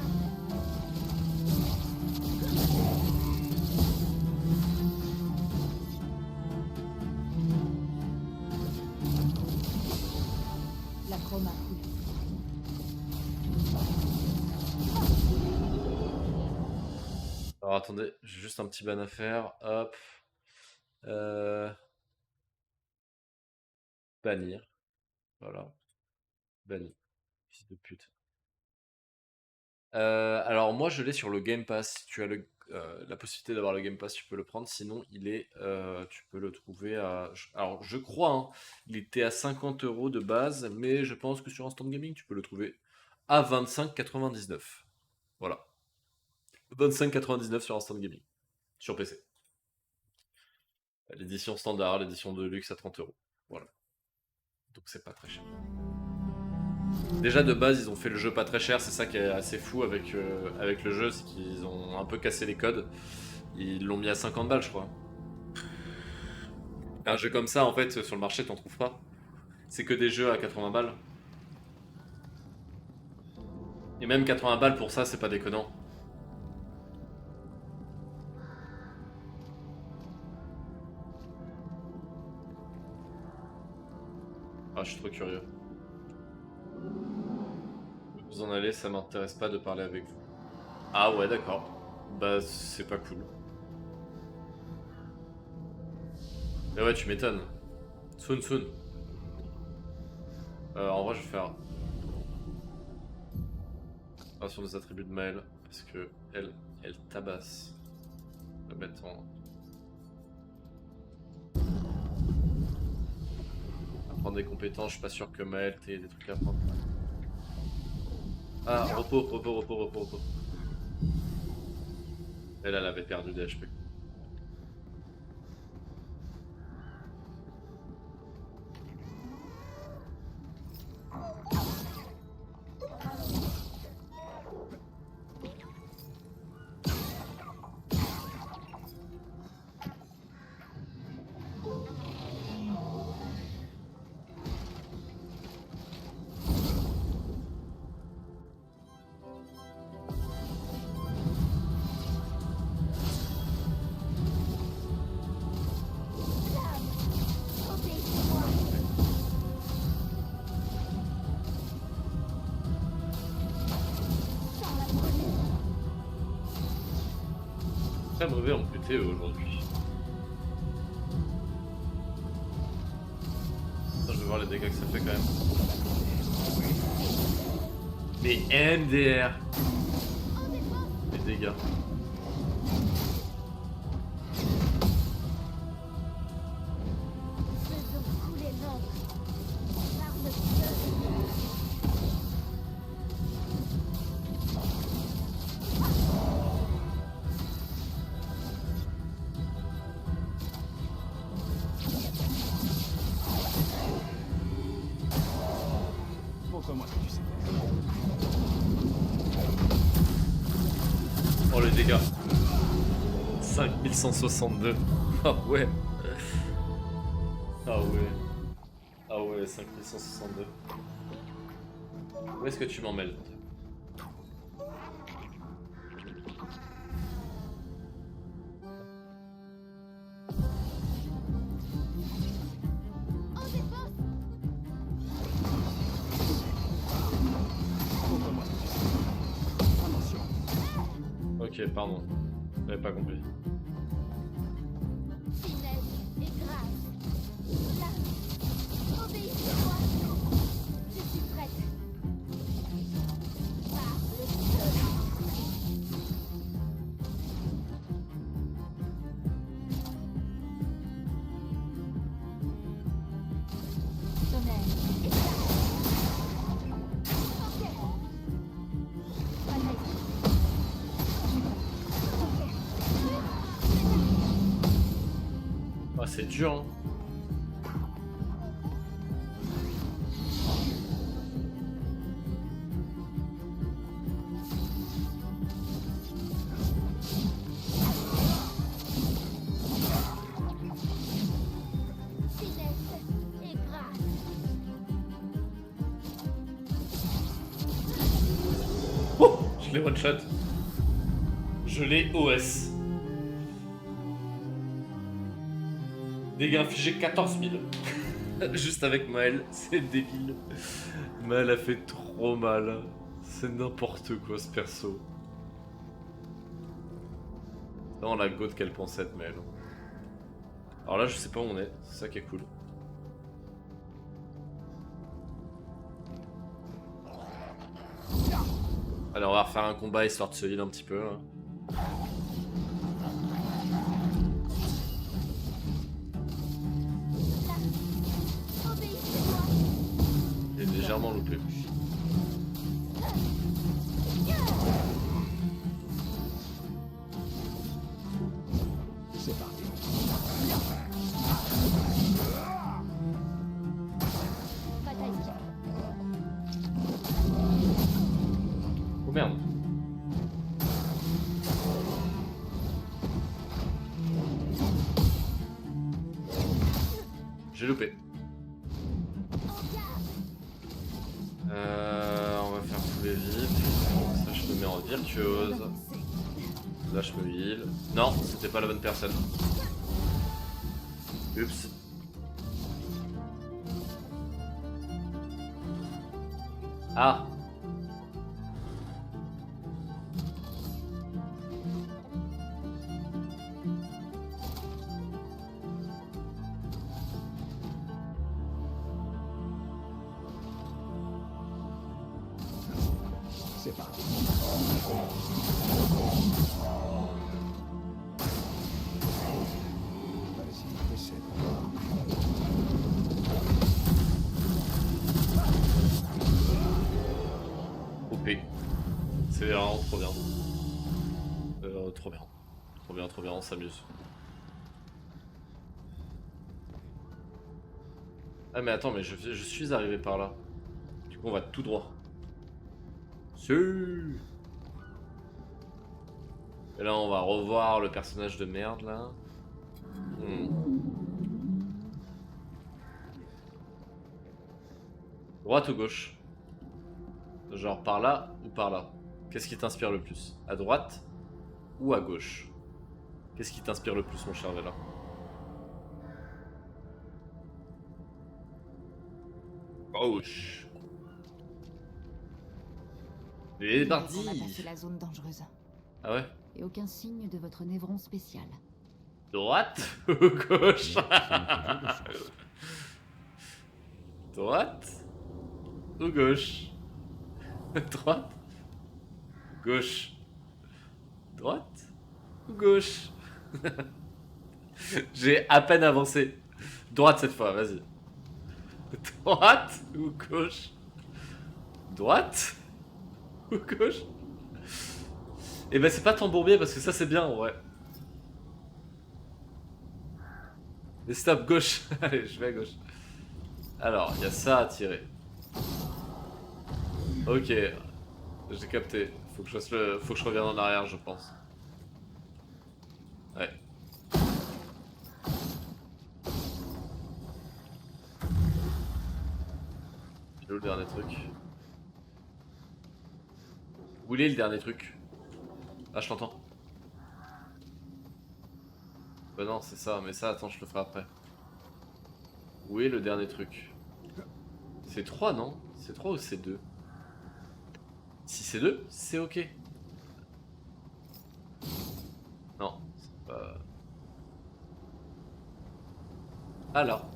La chroma coule. Alors attendez, j'ai juste un petit ban à faire. Hop. Bannir. Voilà. Banni. Fils de pute. Alors moi je l'ai sur le Game Pass. Si tu as la possibilité d'avoir le Game Pass, tu peux le prendre. Sinon, tu peux le trouver à. Alors je crois, hein, il était à 50 € de base, mais je pense que sur Instant Gaming, tu peux le trouver à 25,99. Voilà. 25,99 sur Instant Gaming. Sur PC. L'édition standard, l'édition de luxe à 30 €. Voilà. Donc c'est pas très cher. Déjà de base, ils ont fait le jeu pas très cher, c'est ça qui est assez fou avec le jeu, c'est qu'ils ont un peu cassé les codes. Ils l'ont mis à 50 balles, je crois. Un jeu comme ça, en fait, sur le marché, t'en trouves pas. C'est que des jeux à 80 balles. Et même 80 balles pour ça, c'est pas déconnant. Ah, je suis trop curieux. Vous en allez, ça m'intéresse pas de parler avec vous. Ah ouais, d'accord. Bah, c'est pas cool. Mais ouais, tu m'étonnes. Soon, soon. En vrai, je vais faire sur des attributs de Maël, parce que elle tabasse. Je vais mettre en. Apprendre des compétences, je suis pas sûr que Maël t'ait des trucs à apprendre. Ah, repos. Elle avait perdu des HP. Obéissez-moi. Sans la première. Très mauvais en PT aujourd'hui. Attends, je vais voir les dégâts que ça fait quand même. Mais MDR. Les dégâts. Faisons couler l'encre. Par le feu. Montre-moi ce que tu sais faire. Oh les dégâts. 5162. Ah ouais. Ah ouais. Ah ouais, 5162. Où est-ce que tu m'emmènes? En défense. Montre-moi ce que tu sais faire. Attention. Ok, pardon. J'avais pas compris. Finesse et grâce. Là. Obéissez-moi. Je suis prête. Par le feu. Tonnerre. Ok. c'est dur, hein. Céleste et grâce. Oh, je l'ai one shot. Je l'ai OS. Dégâts infligés 14 000. Juste avec Maël, c'est débile. Maël a fait trop mal. C'est n'importe quoi ce perso. Non, la gote qu'elle pensait être Maël. Alors là, je sais pas où on est, c'est ça qui est cool. Allez, on va refaire un combat histoire de se heal un petit peu. Hein. Obéissez-moi. J'ai légèrement loupé. C'est parti. Bataille. Oh merde. J'ai loupé. On va faire couler vite. Ça, je me mets en virtuose. Là, je me heal. Non, c'était pas la bonne personne. Oups. Ah. C'est parti. Vas-y, essaie de voir. OP. C'est vraiment trop bien. Trop bien. Trop bien, trop bien, on s'amuse. Ah mais attends, mais je suis arrivé par là. Du coup on va tout droit. Si. Et là on va revoir le personnage de merde là. Droite ou gauche? Genre par là ou par là? Qu'est-ce qui t'inspire le plus? À droite ou à gauche? Qu'est-ce qui t'inspire le plus, mon cher Vela? Gauche. Et On parti. a passé la zone dangereuse. Ah ouais? Et aucun signe de votre névron spécial. Droite ou gauche? Droite ou gauche? Droite? Gauche? Droite ou gauche? J'ai à peine avancé. Droite cette fois, vas-y. Droite ou gauche? Droite ou gauche? Et ben c'est pas tant bourbier parce que ça c'est bien en vrai. Mais stop, gauche. Allez, je vais à gauche. Alors, il y a ça à tirer. Ok, j'ai capté. Faut que je revienne en arrière, je pense. Ouais. Il est où le dernier truc? Où il est le dernier truc? Ah, je l'entends. Bah non, c'est ça, mais ça, attends, je le ferai après. Où est le dernier truc? C'est 3, non? C'est 3 ou c'est 2? Si c'est 2, c'est ok. Non, c'est pas... Alors.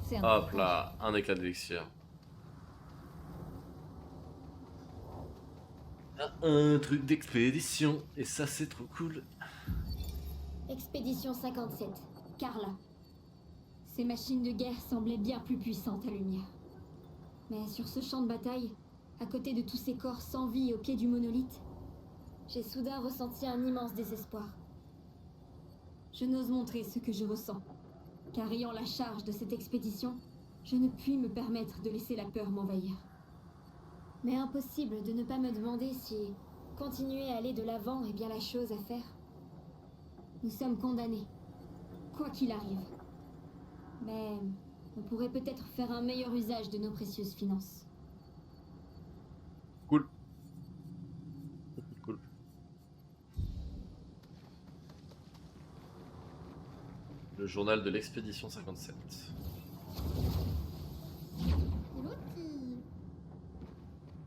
C'est un Hop là, un éclat d'élixir. Un truc d'expédition, et ça c'est trop cool. Expédition 57. Carla. Ces machines de guerre semblaient bien plus puissantes à lumière. Mais sur ce champ de bataille, à côté de tous ces corps sans vie au pied du monolithe, j'ai soudain ressenti un immense désespoir. Je n'ose montrer ce que je ressens, car ayant la charge de cette expédition, je ne puis me permettre de laisser la peur m'envahir. Mais impossible de ne pas me demander si continuer à aller de l'avant est bien la chose à faire. Nous sommes condamnés, quoi qu'il arrive. Mais on pourrait peut-être faire un meilleur usage de nos précieuses finances. Cool. Cool. Le journal de l'expédition 57.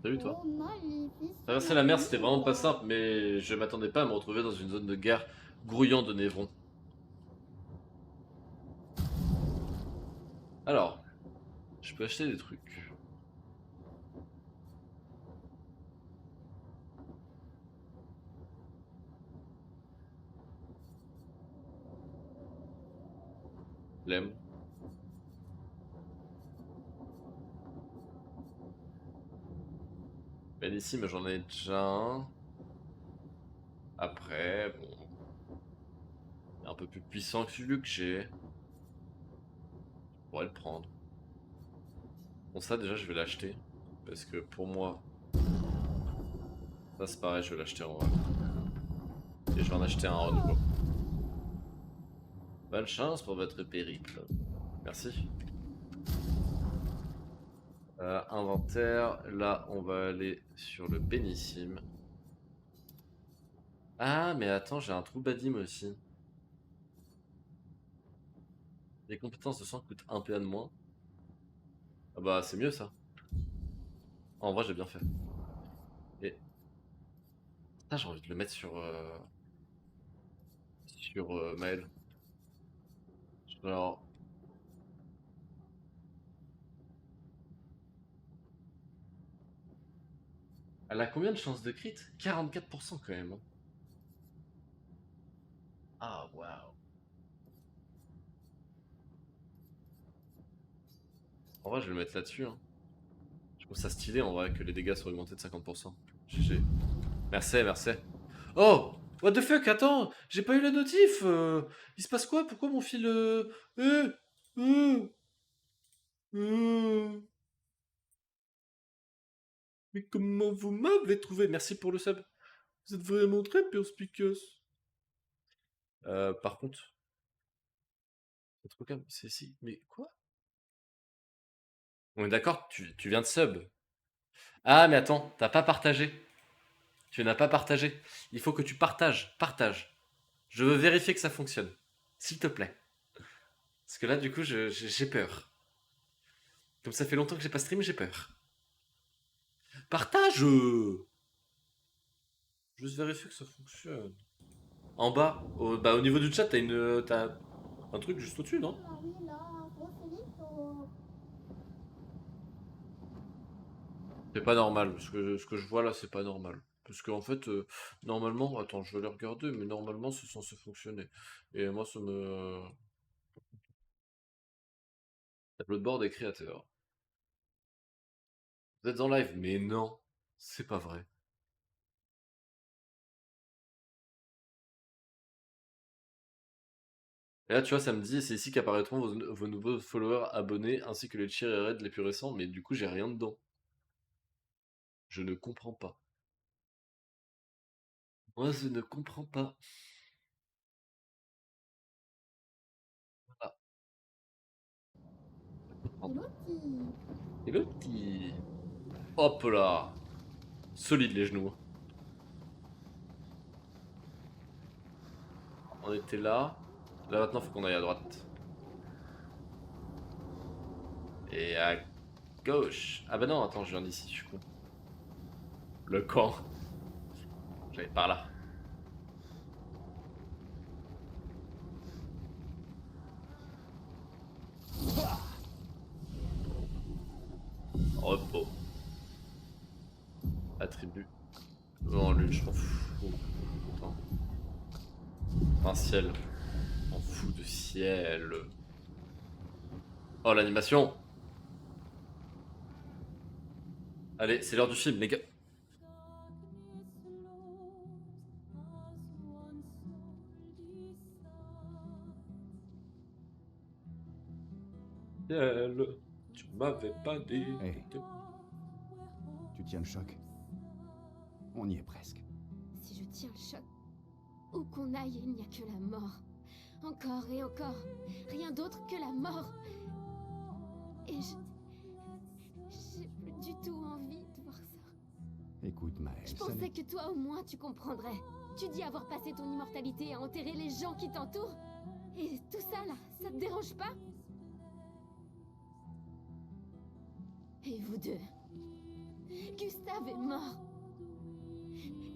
Salut toi. Traverser la mer c'était vraiment pas simple, mais je m'attendais pas à me retrouver dans une zone de guerre grouillant de névrons. Alors, je peux acheter des trucs. L'aime. Ben ici, mais j'en ai déjà un. Après, bon. Il est un peu plus puissant que celui que j'ai. Je pourrais le prendre. Bon, ça déjà, je vais l'acheter. Parce que pour moi, ça c'est pareil, je vais l'acheter en vrai. Et je vais en acheter un renouveau. Bonne chance pour votre périple. Merci. Inventaire. Là, on va aller sur le bénissime. Ah, mais attends, j'ai un troubadim aussi. Les compétences de sang coûtent 1 PA de moins. Ah bah, c'est mieux ça. En vrai, j'ai bien fait. Et. Putain, j'ai envie de le mettre sur. Maël. Alors. Elle a combien de chances de crit? 44% quand même. Hein. Ah, waouh. En vrai, je vais le mettre là-dessus. Hein. Je trouve ça stylé en vrai que les dégâts soient augmentés de 50%. GG. Merci, merci. Oh! What the fuck? Attends! J'ai pas eu la notif! Il se passe quoi? Pourquoi mon fil. Euh, euh, euh. Mais comment vous m'avez trouvé? Merci pour le sub. Vous êtes vraiment très perspicace. Par contre. C'est trop calme. C'est si. Mais quoi? On est d'accord, tu viens de sub. Ah, mais attends, t'as pas partagé. Tu n'as pas partagé. Il faut que tu partages. Partage. Je veux vérifier que ça fonctionne. S'il te plaît. Parce que là, du coup, j'ai peur. Comme ça fait longtemps que j'ai pas stream, j'ai peur. Partage! Juste vérifier que ça fonctionne. En bas, au niveau du chat, t'as un truc juste au-dessus, non? C'est pas normal. Ce que je vois là, c'est pas normal. Parce qu'en fait, normalement, attends, je vais aller regarder, mais normalement, c'est censé fonctionner. Et moi, ça me. Tableau de bord des créateurs. Vous êtes en live? Mais non, c'est pas vrai. Et là, tu vois, ça me dit, c'est ici qu'apparaîtront vos nouveaux followers abonnés, ainsi que les cheer et raids les plus récents, mais du coup, j'ai rien dedans. Je ne comprends pas. Moi, je ne comprends pas. Voilà. Et le petit. Hop là. Solide les genoux. On était là. Là maintenant, faut qu'on aille à droite. Et à gauche. Ah bah non, attends, je viens d'ici, je suis con. Le camp. J'allais par là. Repos. Attribut. Non, lui, je m'en fous. Attends. Un ciel. Je m'en fous de ciel. Oh, l'animation. Allez, c'est l'heure du film, les gars. Ciel, tu m'avais pas dit. Hey. Tu tiens le choc? On y est presque. Si je tiens le choc, où qu'on aille, il n'y a que la mort. Encore et encore. Rien d'autre que la mort. Et j'ai plus du tout envie de voir ça. Écoute, Maëlle, Je ça pensais n'est- que toi au moins tu comprendrais. Tu dis avoir passé ton immortalité à enterrer les gens qui t'entourent. Et tout ça là, ça te dérange pas? Et vous deux? Gustave est mort.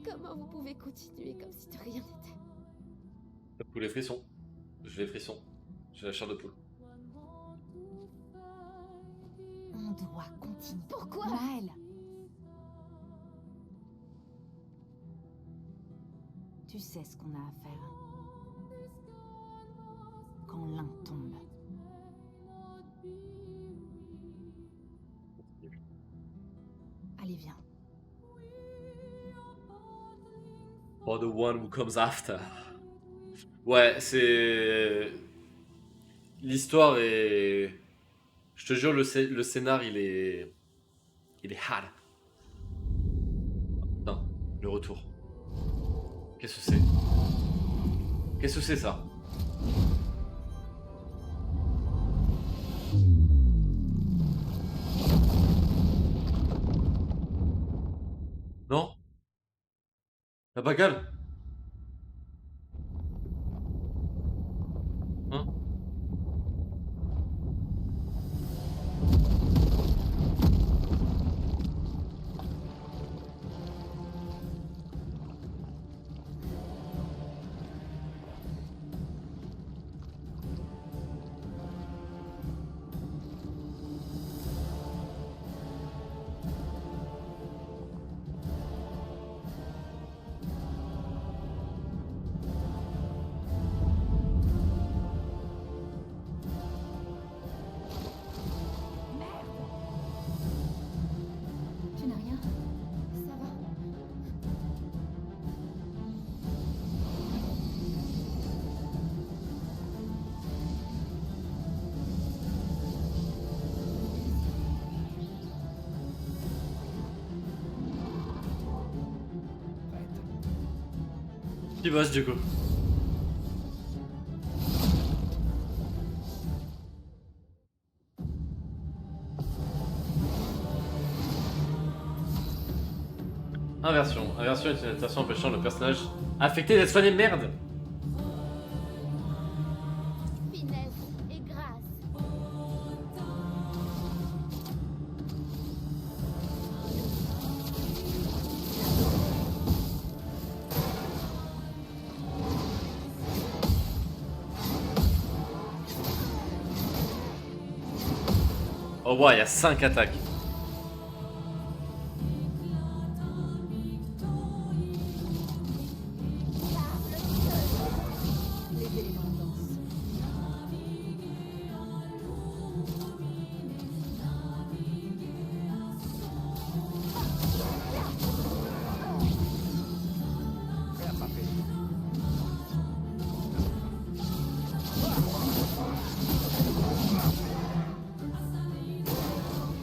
Comment vous pouvez continuer comme si de rien n'était? Pour les frissons. J'ai les frissons. J'ai la chair de poule. On doit continuer. Pourquoi? Maëlle. Tu sais ce qu'on a à faire. Quand l'un tombe. Allez, viens. For the one who comes after. Ouais, c'est... L'histoire est... Je te jure, le scénar, il est... Il est hard. Non, le retour. Qu'est-ce que c'est? Qu'est-ce que c'est ça? Non? La bagarre? Hein? Tu n'as rien? Ça va? Prête. Qui bosse du coup? Inversion. Inversion est une adaptation empêchant le personnage affecté d'être soigné. Merde! Finesse et grâce. Oh ouais, il y a 5 attaques. Les éléments dansent. Fais attraper.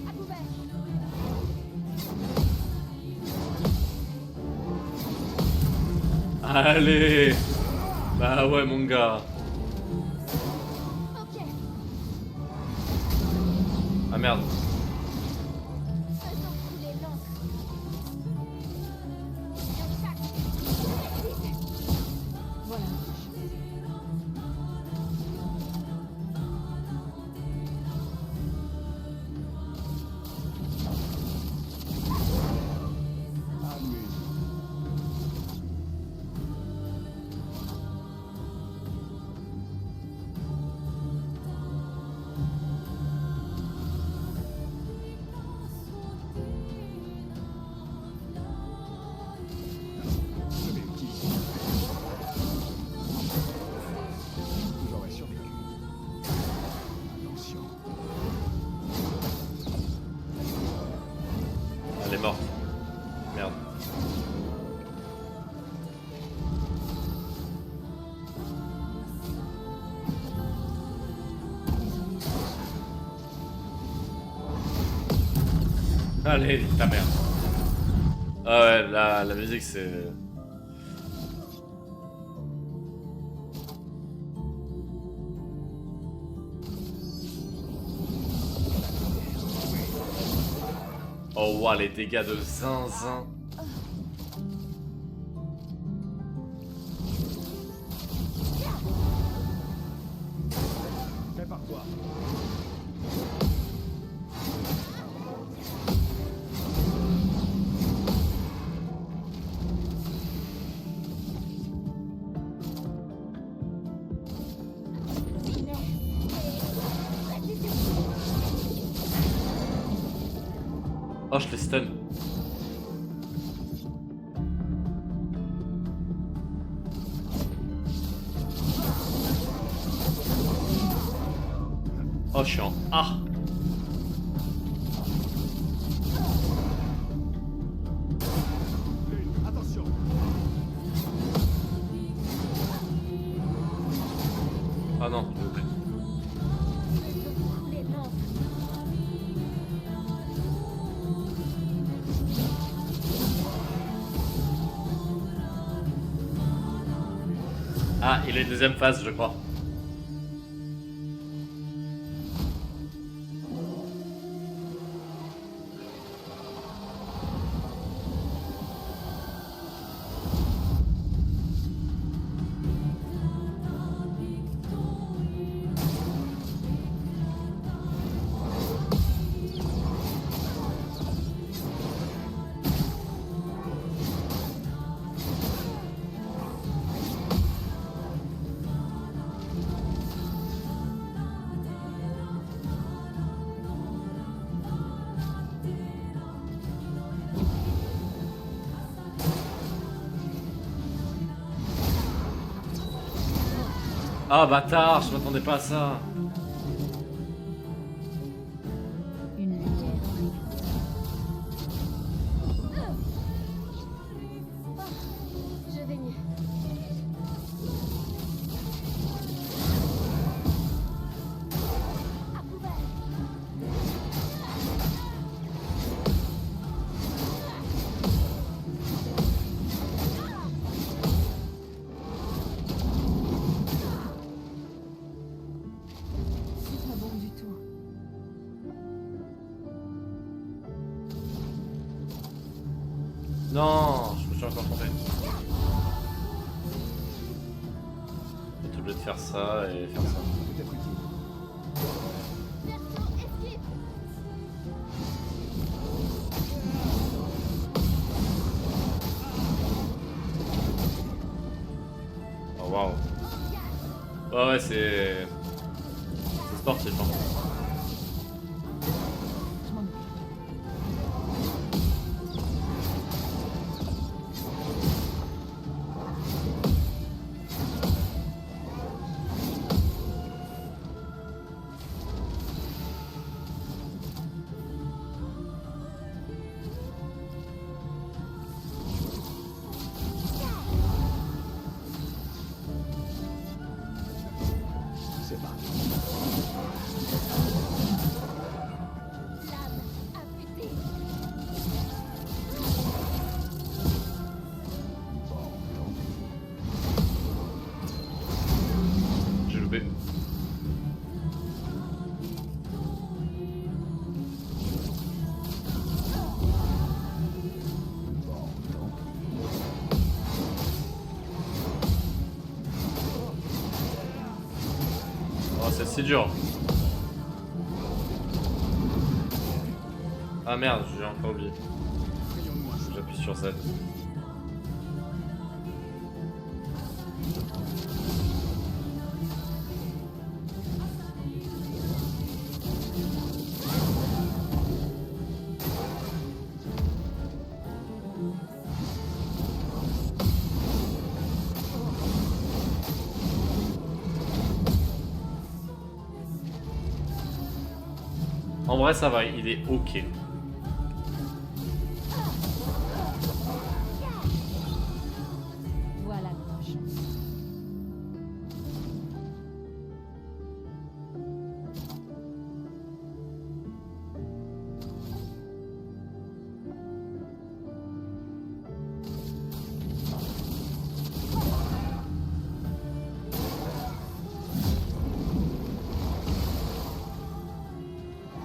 À couvert. Allez! Bah ouais, mon gars. Ok. Ah merde. Faisons couler l'encre. Voilà. Amuse. Allez, nique ta mère. Ah ouais, la musique c'est... Oh wow, les dégâts de zinzin. Prépare-toi. Oh, je les stun. Oh, je suis en A. Attention. Ah non, j'ai oublié. Ah, il est deuxième phase, je crois. Ah bâtard, je m'attendais pas à ça. Une lumière. Je vais mieux. C'est pas bon du tout. Non, je me suis encore trompé. J'étais obligé de faire ça et faire ça. Peut-être utile. Oh waouh. Ouais, ouais, c'est sportif. Hein. Je m'en occupe. C'est parti. J'ai loupé. Oh, c'est si dur. Ah merde, j'ai encore oublié. J'appuie sur Z. En vrai, ça va, il est ok. Voilà notre chance.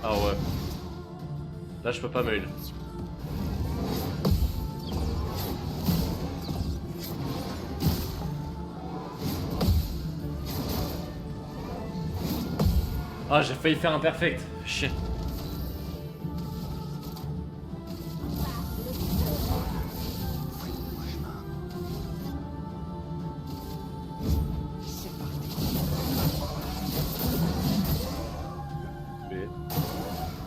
Ah ouais. Là, je peux pas me heal. Ah, j'ai failli faire un perfect. Shit. Mais...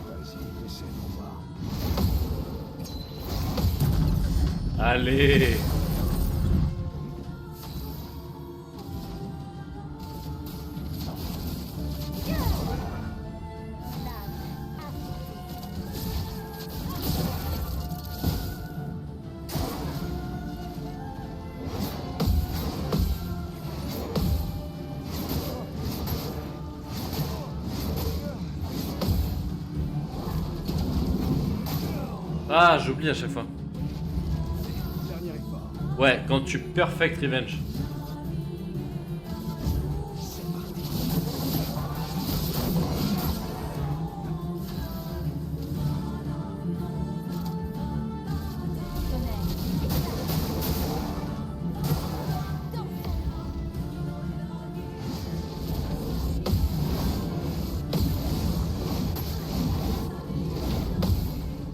Vas-y, essaie-nous voir. Allez. Ah, j'oublie à chaque fois. Dernier effort. Ouais, quand tu perfect revenge.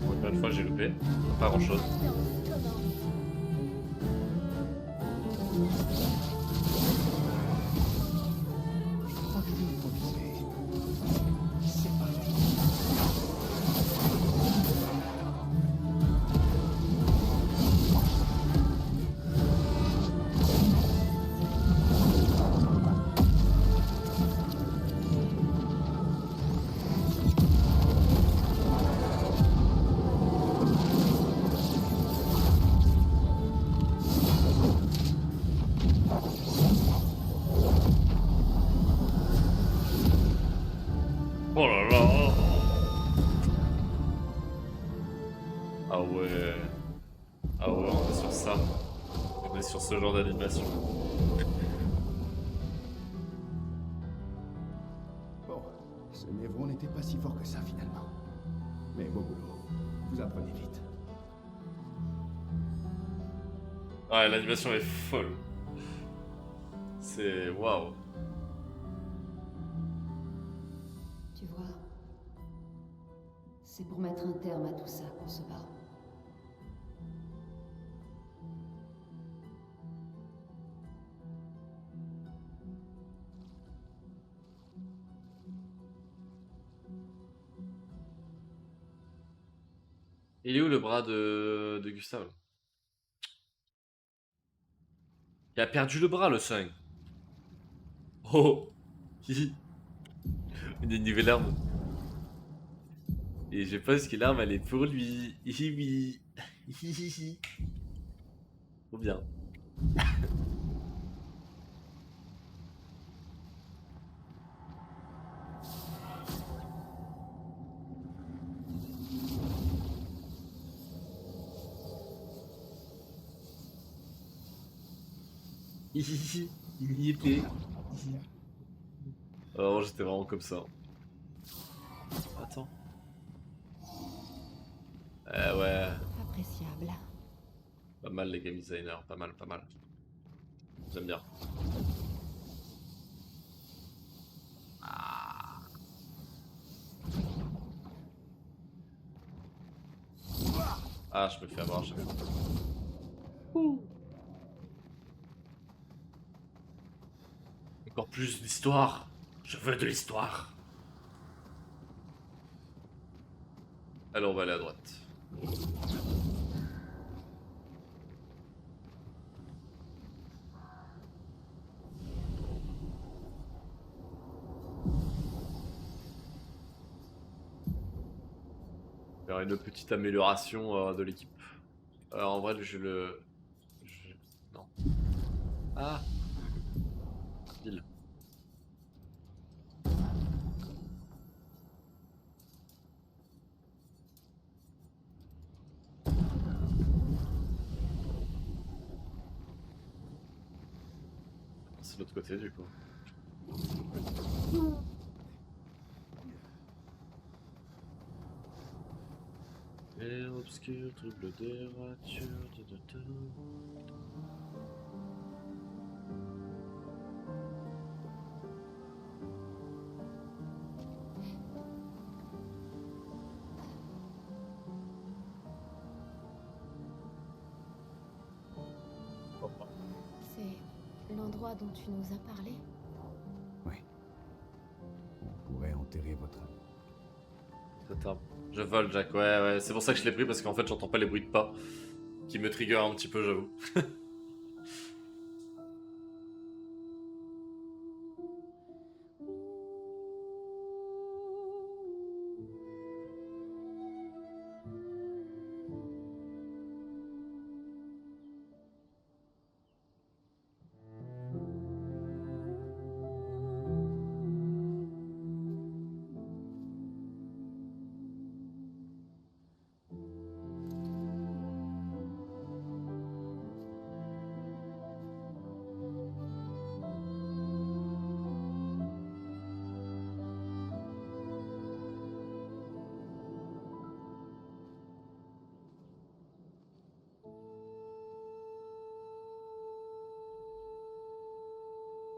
Encore une fois, j'ai loupé. Pas grand chose. Je crois que je vais improviser. C'est parti. Oh là là. Ah ouais. Ah ouais, on est sur ça. On est sur ce genre d'animation. Bon, ce Névron n'était pas si fort que ça finalement. Mais beau boulot. Vous apprenez vite. Ouais, l'animation est folle. C'est waouh. Tu vois, c'est pour mettre un terme à tout ça qu'on se bat. Il est où le bras de Gustave? Il a perdu le bras, le 5. Oh. Hihi. Une nouvelle arme. Et je pense que l'arme elle est pour lui. Hihi. Hihi. Trop bien. Hihi. Il y était. Alors j'étais vraiment comme ça. Attends. Ouais. Appréciable. Pas mal les game designers. Pas mal, pas mal. J'aime bien. Ah, je me fais avoir à chaque fois. Encore plus d'histoire. Je veux de l'histoire. Alors on va aller à droite. Faire une petite amélioration de l'équipe. En vrai, je le... Non. Ah, pile. C'est de l'autre côté du coup. L'air obscur, trouble des ratures. C'est l'endroit dont tu nous as parlé? Oui. On pourrait enterrer votre ami. Cet arbre. Je vole, Jack. Ouais. C'est pour ça que je l'ai pris parce qu'en fait, j'entends pas les bruits de pas qui me trigger un petit peu, j'avoue.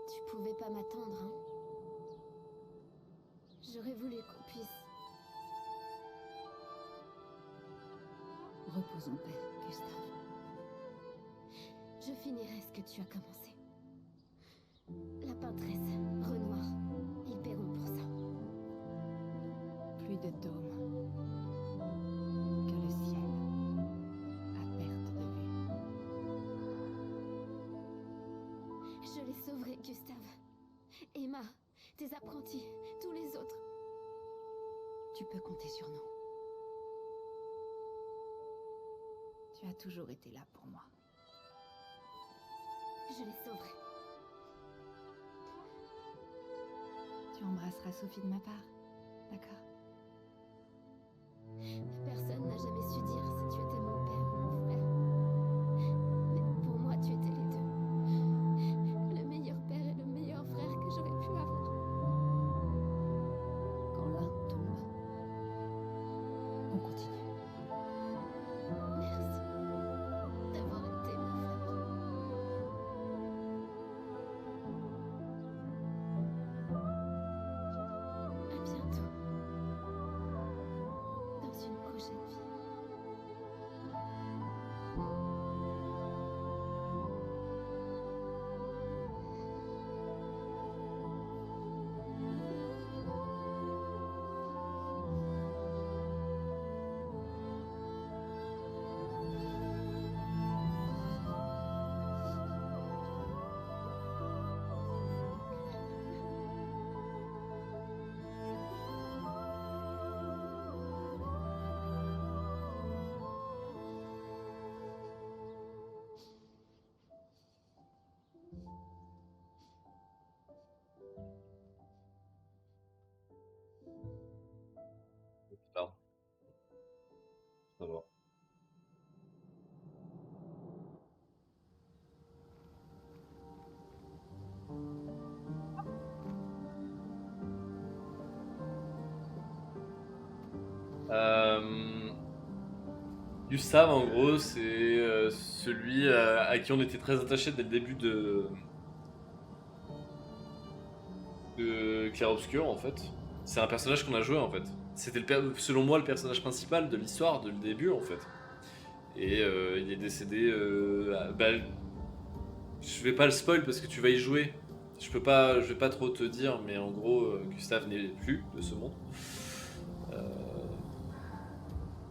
Tu pouvais pas m'attendre, hein? J'aurais voulu qu'on puisse... Repose en paix, Gustave. Je finirai ce que tu as commencé. La peintresse, Renoir, ils paieront pour ça. Plus de dôme que le ciel, à perte de vue. Je les sauverai, Gustave. Emma, tes apprentis, tous les autres. Tu peux compter sur nous. Tu as toujours été là pour moi. Je les sauverai. Tu embrasseras Sophie de ma part, d'accord? Personne n'a jamais su dire si tu étais mon père ou mon frère. Mais pour moi, tu étais les deux. Le meilleur père et le meilleur frère que j'aurais pu avoir. Quand l'un tombe, on continue. Merci d'avoir été ma famille. À bientôt. Dans une prochaine vie. Pardon. Ça va. Gustave, en gros, c'est celui à qui on était très attaché dès le début de Clair-Obscur, en fait. C'est un personnage qu'on a joué, en fait. C'était, selon moi, le personnage principal de l'histoire, de le début, en fait. Et il est décédé... je vais pas le spoil parce que tu vas y jouer. Je vais pas trop te dire, mais en gros, Gustave n'est plus de ce monde.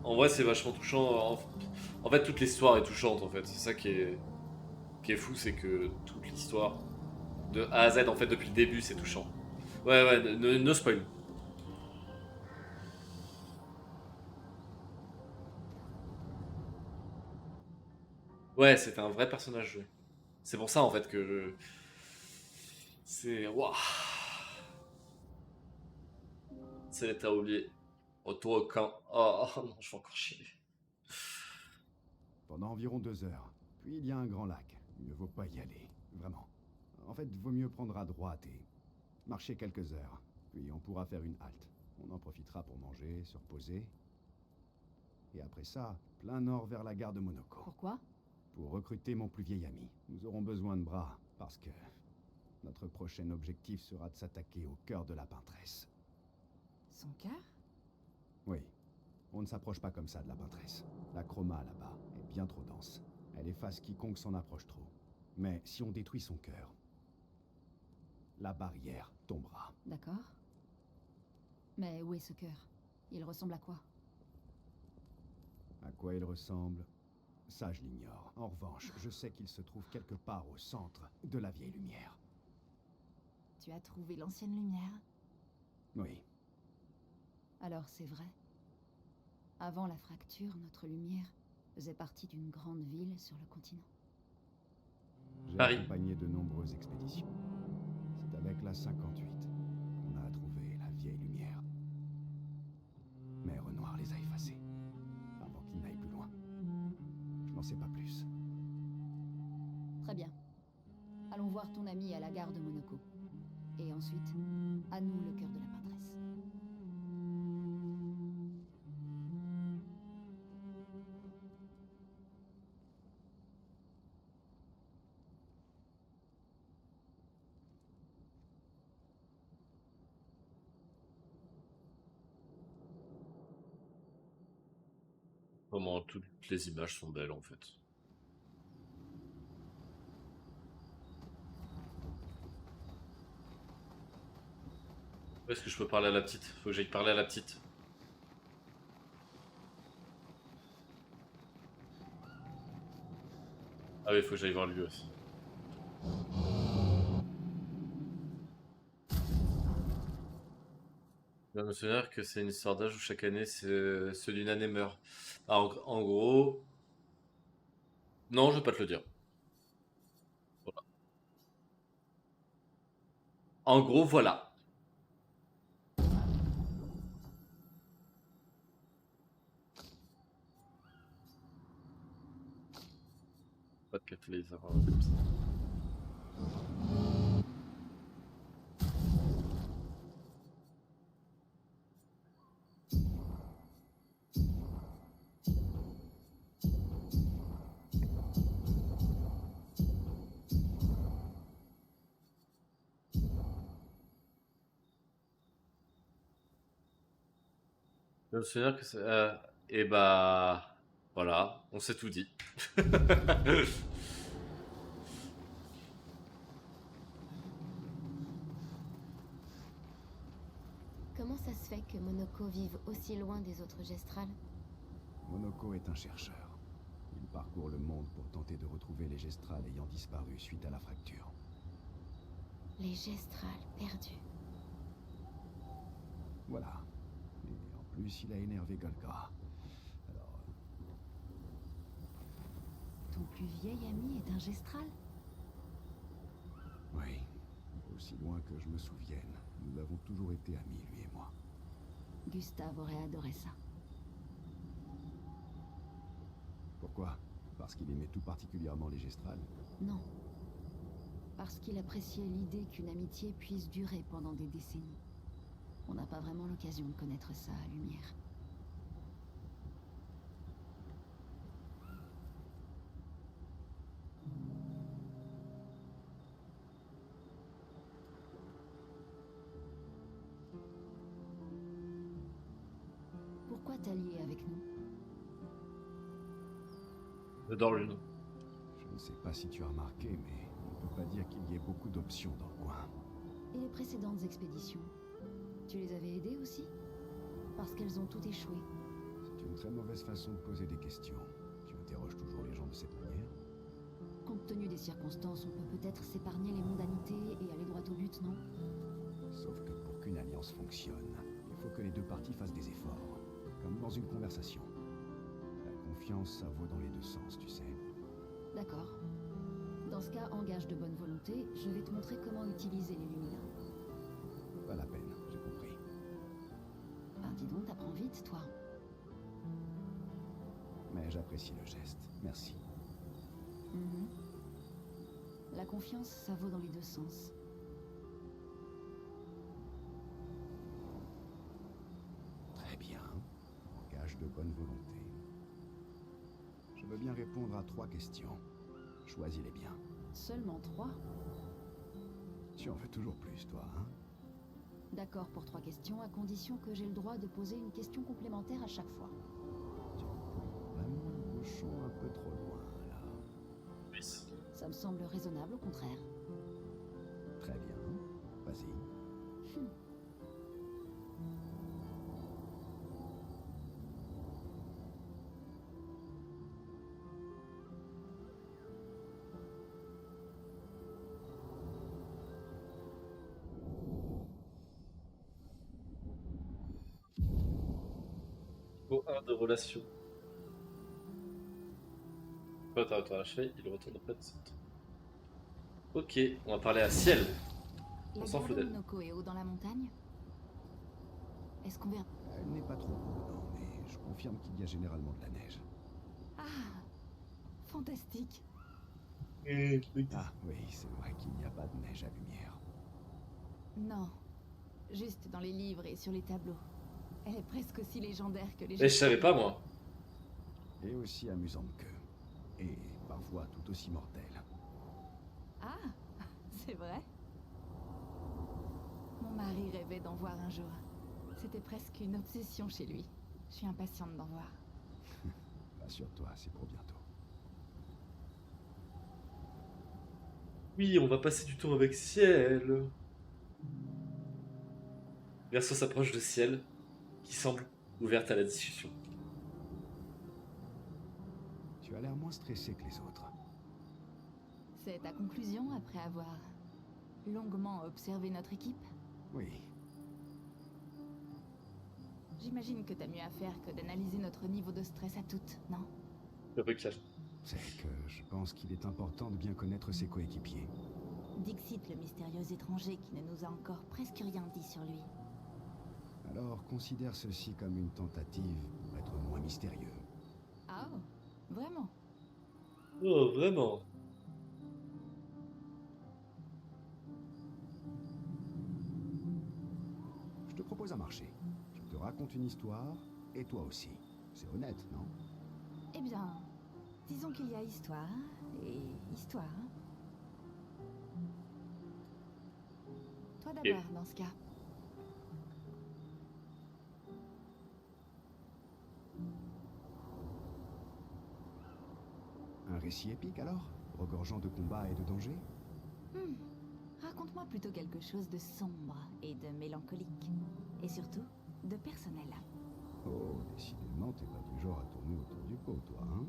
En vrai, c'est vachement touchant. En fait, toute l'histoire est touchante, en fait. C'est ça qui est fou, c'est que toute l'histoire, de A à Z, en fait, depuis le début, c'est touchant. Ouais, no spoil. Ouais, c'était un vrai personnage joué. C'est pour ça, en fait, que c'est... Waouh. C'est l'état oublié. Retour au camp. Oh non, je vais encore chier. Pendant environ 2 heures. Puis il y a un grand lac. Il ne vaut pas y aller. Vraiment. En fait, vaut mieux prendre à droite et marcher quelques heures. Puis on pourra faire une halte. On en profitera pour manger, se reposer. Et après ça, plein nord vers la gare de Monaco. Pourquoi? Pour recruter mon plus vieil ami. Nous aurons besoin de bras, parce que notre prochain objectif sera de s'attaquer au cœur de la peintresse. Son cœur? Oui, on ne s'approche pas comme ça de la peintresse. La chroma là-bas est bien trop dense. Elle efface quiconque s'en approche trop. Mais si on détruit son cœur, la barrière tombera. D'accord. Mais où est ce cœur? Il ressemble à quoi? À quoi il ressemble? Ça, je l'ignore. En revanche, je sais qu'il se trouve quelque part au centre de la vieille lumière. Tu as trouvé l'ancienne lumière? Oui, Alors c'est vrai. Avant la fracture, notre lumière faisait partie d'une grande ville sur le continent. j'ai Paris. accompagné de nombreuses expéditions. C'est avec la 58 qu'on a trouvé la vieille lumière. Mais Renoir les a effacés, avant qu'ils n'aillent plus loin. Je n'en sais pas plus. Très bien. Allons voir ton ami à la gare de Monaco. Et ensuite, à nous le cœur de la peintresse. Comment toutes les images sont belles en fait. Où est-ce que je peux parler à la petite? Faut que j'aille parler à la petite. Ah oui, faut que j'aille voir lui aussi. Je me souviens que c'est une histoire d'âge où chaque année, ceux d'une année meurent. Alors, en gros... Non, je vais pas te le dire. Voilà. En gros, voilà. Pas de catalyseur comme ça. Je me souviens que c'est... et bah... Voilà, on s'est tout dit. Comment ça se fait que Monaco vive aussi loin des autres gestrales? Monaco est un chercheur. Il parcourt le monde pour tenter de retrouver les gestrales ayant disparu suite à la fracture. Les gestrales perdus. Voilà. Et en plus, il a énervé Golgra. Alors, Ton plus vieil ami est un gestral? oui. Aussi loin que je me souvienne, nous avons toujours été amis, lui et moi. Gustave aurait adoré ça. Pourquoi? Parce qu'il aimait tout particulièrement les gestrales. Non. Parce qu'il appréciait l'idée qu'une amitié puisse durer pendant des décennies. On n'a pas vraiment l'occasion de connaître ça à Lumière. Pourquoi t'allier avec nous? J'adore l'une. Je ne sais pas si tu as remarqué, mais on ne peut pas dire qu'il y ait beaucoup d'options dans le coin. Et les précédentes expéditions? Tu les avais aidées aussi? Parce qu'elles ont toutes échoué. C'est une très mauvaise façon de poser des questions. Tu interroges toujours les gens de cette manière? Compte tenu des circonstances, on peut peut-être s'épargner les mondanités et aller droit au but, non? Sauf que pour qu'une alliance fonctionne, il faut que les deux parties fassent des efforts. Comme dans une conversation. La confiance, ça vaut dans les deux sens, tu sais. D'accord. Dans ce cas, engage de bonne volonté, je vais te montrer comment utiliser les luminins. Pas la peine, j'ai compris. Ben dis donc, t'apprends vite, toi. Mais j'apprécie le geste. Merci. Mhm. La confiance, ça vaut dans les deux sens. Très bien. Gage de bonne volonté. veux bien répondre à 3 questions. Choisis-les bien. Seulement 3? Tu en veux toujours plus, toi, hein? D'accord pour 3 questions, à condition que j'ai le droit de poser une question complémentaire à chaque fois. Tu pousses vraiment le bouchon un peu trop loin, là. Oui. Ça me semble raisonnable, au contraire. Très bien. Vas-y. Niveau 1 de relation. Attends, achevé, il retourne auprès de cette. Ok, on va parler à Ciel. On La s'en fout gare de d'elle. Monoko est haut dans la montagne? Est-ce qu'on verra... Elle n'est pas trop haut, non, mais je confirme qu'il y a généralement de la neige. Ah, fantastique. Ah oui, c'est vrai qu'il n'y a pas de neige à lumière. Non, juste dans les livres et sur les tableaux. Elle est presque aussi légendaire que les Mais je savais pas moi. Et aussi amusante qu'eux. Et parfois tout aussi mortelle. Ah, c'est vrai. Mon mari rêvait d'en voir un jour. C'était presque une obsession chez lui. Je suis impatiente d'en voir. Rassure-toi, c'est pour bientôt. Oui, on va passer du temps avec Ciel. Verso s'approche de Ciel, qui semble ouverte à la discussion. Tu as l'air moins stressé que les autres. C'est ta conclusion après avoir longuement observé notre équipe? Oui, J'imagine que t'as mieux à faire que d'analyser notre niveau de stress à toutes, non? Le recul. c'est que je pense qu'il est important de bien connaître ses coéquipiers. Dixit, le mystérieux étranger qui ne nous a encore presque rien dit sur lui. Alors considère ceci comme une tentative pour être moins mystérieux. Ah, vraiment? Oh, vraiment? Je te propose un marché. Je te raconte une histoire, et toi aussi. C'est honnête, non? Eh bien, disons qu'il y a histoire et histoire. Toi d'abord, dans ce cas. Un récit épique alors? Regorgeant de combats et de dangers? Raconte-moi plutôt quelque chose de sombre et de mélancolique. Et surtout, de personnel. Oh, décidément, t'es pas du genre à tourner autour du pot, toi, hein?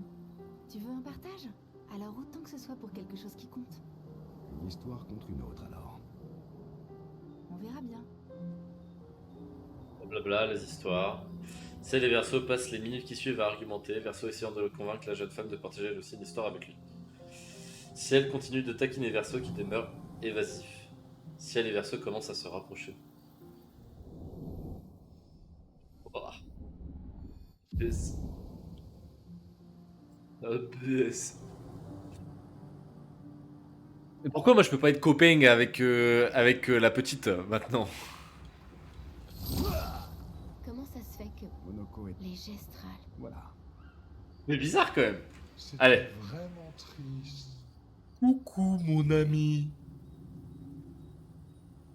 Tu veux un partage? Alors autant que ce soit pour quelque chose qui compte. Une histoire contre une autre, alors. On verra bien. Blabla, les histoires. Ciel et Verso passent les minutes qui suivent à argumenter, Verso essayant de convaincre la jeune femme de partager elle aussi une histoire avec lui. Ciel continue de taquiner Verso qui demeure évasif. Ciel et Verso commencent à se rapprocher. Oh. BS. BS. Mais pourquoi moi je peux pas être copain avec la petite maintenant? Comment ça se fait que Monoko est... les gestrales... Voilà. Mais bizarre quand même. C'était Allez. vraiment triste. Coucou mon ami.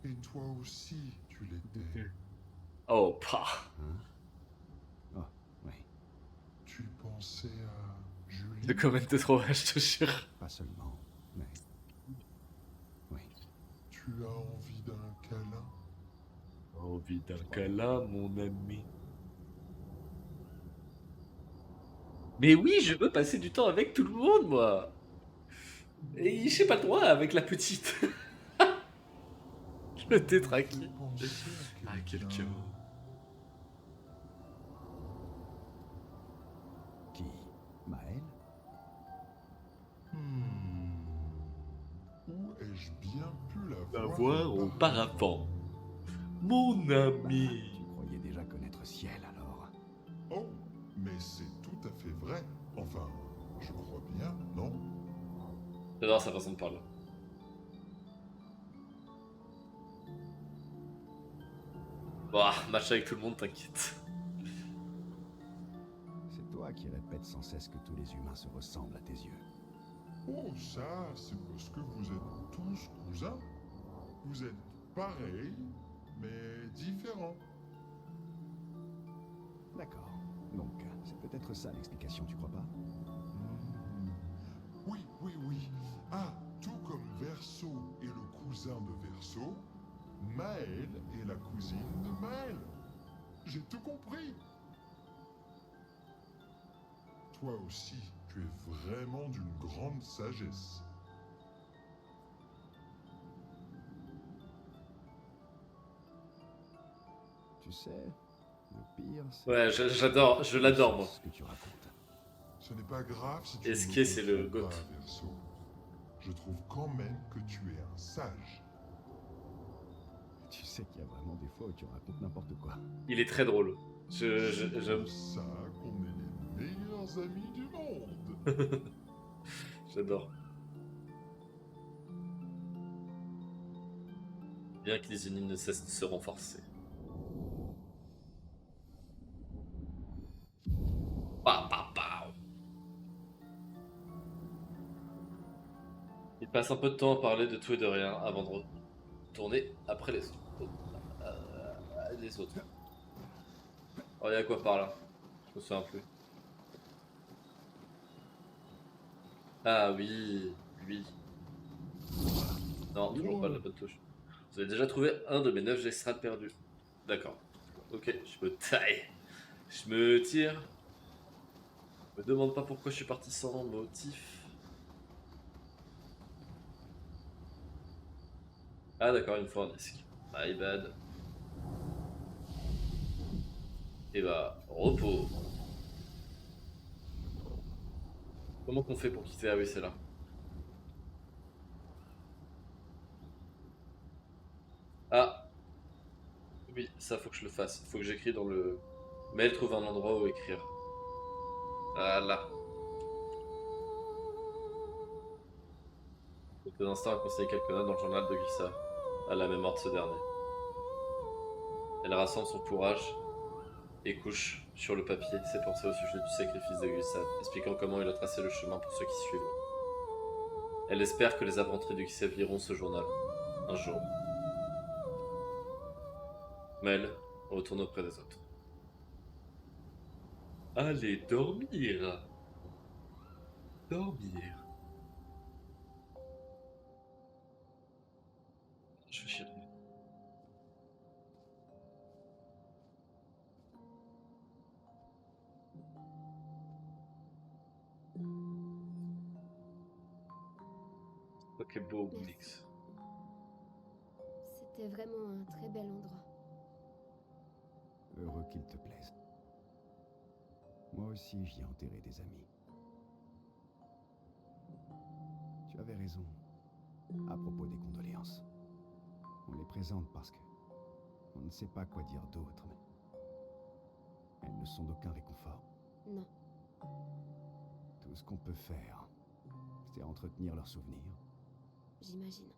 Et toi aussi, tu l'étais. Oh, pas. Hein? Oh, oui. Tu pensais à Julie. Le comment t'es trop vache, je te jure. Pas seulement, mais... Oui. Tu as envie d'un câlin. Envie d'un câlin, mon ami. Mais oui, je veux passer du temps avec tout le monde, moi. Et j'ai pas le droit avec la petite. Le tétraki. Fais penser à Ah, quelqu'un. Qui? Maël? Où ai-je bien pu la La voir voir auparavant. Mon ami. Tu croyais déjà connaître Ciel, alors? Oh, mais c'est tout à fait vrai. Enfin, je crois bien, non? J'adore sa façon de parler. Bah, match avec tout le monde, t'inquiète. C'est toi qui qui répète sans cesse que tous les humains se ressemblent à tes yeux. Oh, ça, c'est parce que vous êtes tous cousins. Vous êtes pareils, mais différents. D'accord. Donc, c'est peut-être ça l'explication, tu crois pas? Oui, oui, oui. Ah, tout comme Verso est le cousin de Verso, Maël est la cousine de Maël. J'ai tout compris. Toi aussi, tu es vraiment d'une grande sagesse. Tu sais, le pire, c'est... Ouais, j'adore, je l'adore, moi. Ce que tu racontes. Ce n'est pas grave si tu Est-ce ne que c'est le comprends goth? pas, Verso. Je trouve quand même que tu es un sage. Tu sais qu'il y a vraiment des fois où tu racontes n'importe quoi. Il est très drôle. C'est J'aime. pour ça qu'on est les meilleurs amis du monde. J'adore. Bien que les unis ne cessent de se renforcer. Pa, pa, pa. Il passe un peu de temps à parler de tout et de rien avant de retourner après les autres. Les autres. Oh, il y a quoi par là? Je me souviens plus. Ah oui, lui. Non, toujours pas la bonne touche. Vous avez déjà trouvé un de mes 9 extrades perdus. D'accord. Ok, je me taille. Je me tire. Me demande pas pourquoi je suis parti sans motif. Ah d'accord, il me faut un disque. My bad. Et bah, repos. Comment qu'on fait pour quitter? Ah oui, c'est là. Ah, oui, ça faut que je le fasse. Faut que j'écris dans le... Mail trouve un endroit où écrire. Ah là. Quelques instants à conseiller quelques notes dans le journal de Guissa. À la mémoire de ce dernier. Elle rassemble son courage et couche sur le papier ses pensées au sujet du sacrifice de Gustave, expliquant comment il a tracé le chemin pour ceux qui suivent. Elle espère que les aventuriers de Gustave liront ce journal, un jour. Mel retourne auprès des autres. Allez dormir. Dormir. Je vais chier. Ok, beau Merci. mix. C'était vraiment un très bel endroit. Heureux qu'il te plaise. Moi aussi, j'y ai enterré des amis. Tu avais raison. À propos des condoléances. On les présente parce que on ne sait pas quoi dire d'autre, mais elles ne sont d'aucun réconfort. Non, Tout ce qu'on peut faire, c'est entretenir leurs souvenirs. j'imagine.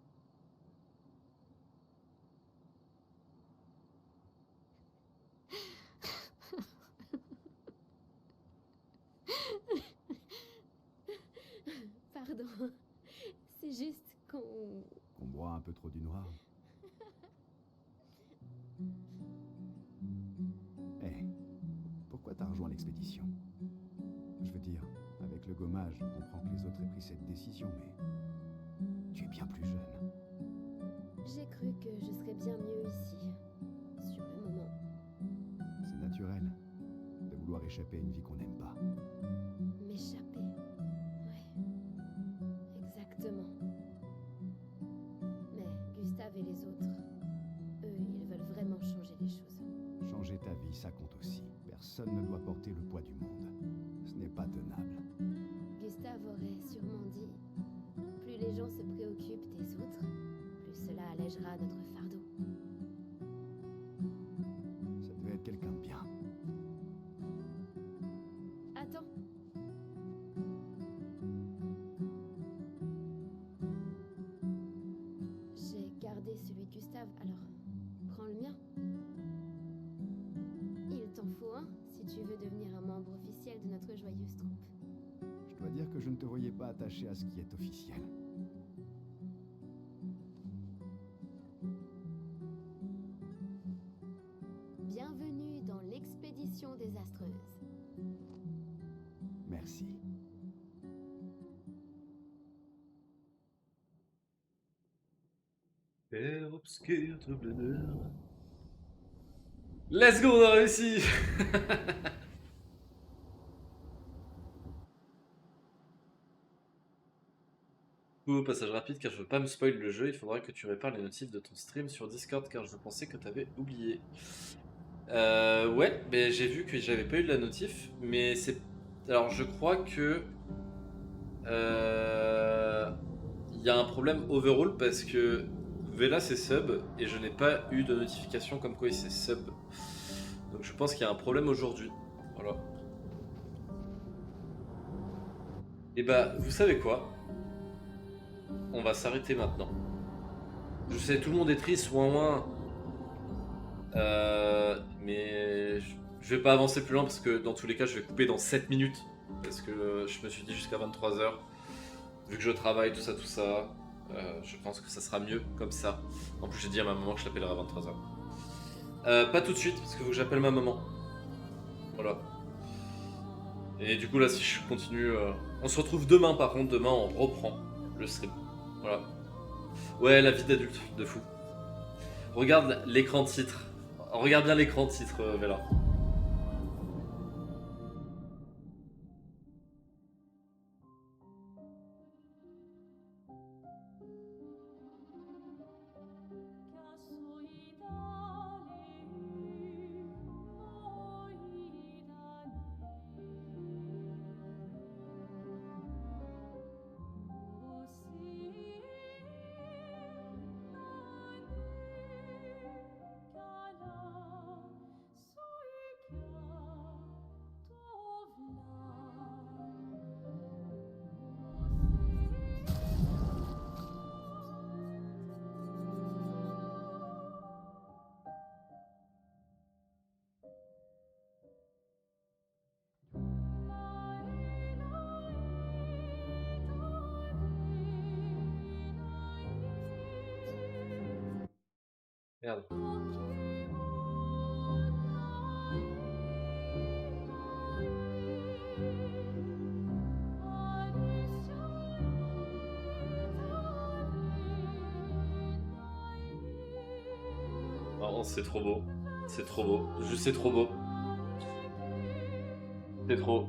Pardon. C'est juste qu'on... Qu'on boit un peu trop du noir. Eh, pourquoi t'as rejoint l'expédition? Je veux dire, avec le gommage, je comprends que les autres aient pris cette décision, mais tu es bien plus jeune. J'ai cru que je serais bien mieux ici. Sur le moment. C'est naturel de vouloir échapper à une vie qu'on n'aime pas. M'échapper. Oui. Exactement. Mais Gustave et les autres, eux, ils veulent vraiment changer les choses. Changer ta vie, ça compte aussi. Personne ne doit porter le poids du monde. Ce n'est pas tenable. Gustave aurait sûrement dit, plus les gens se préoccupent des autres, plus cela allégera notre fardeau. Ça devait être quelqu'un de bien. Attends. J'ai gardé celui de Gustave, alors prends le mien. Il t'en faut un si tu veux devenir un membre officiel de notre joyeuse troupe. Je dois dire que je ne te voyais pas attaché à ce qui est officiel. Bienvenue dans l'expédition désastreuse. Merci. Terre obscure, trouble d'heure. Let's go, on a réussi. Au passage rapide, car je veux pas me spoil le jeu, il faudra que tu répares les notifs de ton stream sur Discord, car je pensais que t'avais oublié. Ouais, mais j'ai vu que j'avais pas eu de la notif, mais c'est... Alors je crois que... Il y a un problème overall parce que Vela c'est sub et je n'ai pas eu de notification comme quoi il s'est sub. Donc je pense qu'il y a un problème aujourd'hui. Voilà. Et bah, vous savez quoi? On va s'arrêter maintenant. Je sais, tout le monde est triste, ouin. Mais je vais pas avancer plus loin parce que dans tous les cas, je vais couper dans 7 minutes. Parce que je me suis dit jusqu'à 23h. Vu que je travaille, tout ça, je pense que ça sera mieux comme ça. En plus, j'ai dit à ma maman que je l'appellerai à 23h. Pas tout de suite, parce qu'il faut que j'appelle ma maman. Voilà. Et du coup, là, si je continue... On se retrouve demain, par contre. Demain, on reprend le stream. Voilà. Ouais, la vie d'adulte, de fou. Regarde l'écran titre. Regarde bien l'écran titre, Vela. Merde. Oh, c'est trop beau. C'est trop beau. Juste, c'est trop beau. C'est trop.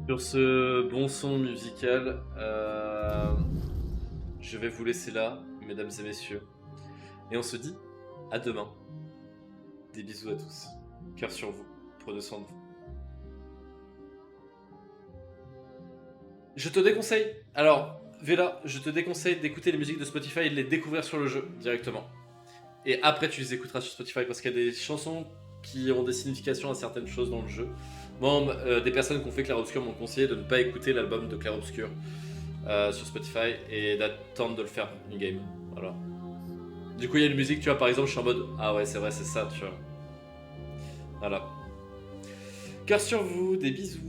Sur ce bon son musical, je vais vous laisser là, mesdames et messieurs. Et on se dit à demain. Des bisous à tous. Cœur sur vous. Prenez soin de vous. Je te déconseille. Alors, Vela, je te déconseille d'écouter les musiques de Spotify et de les découvrir sur le jeu directement. Et après, tu les écouteras sur Spotify parce qu'il y a des chansons qui ont des significations à certaines choses dans le jeu. Bon, des personnes qui ont fait Clair Obscur m'ont conseillé de ne pas écouter l'album de Clair Obscur sur Spotify et d'attendre de le faire in-game. Voilà. Du coup, il y a une musique, tu vois, par exemple, je suis en mode ah ouais, c'est vrai, c'est ça, tu vois. Voilà. Cœur sur vous, des bisous.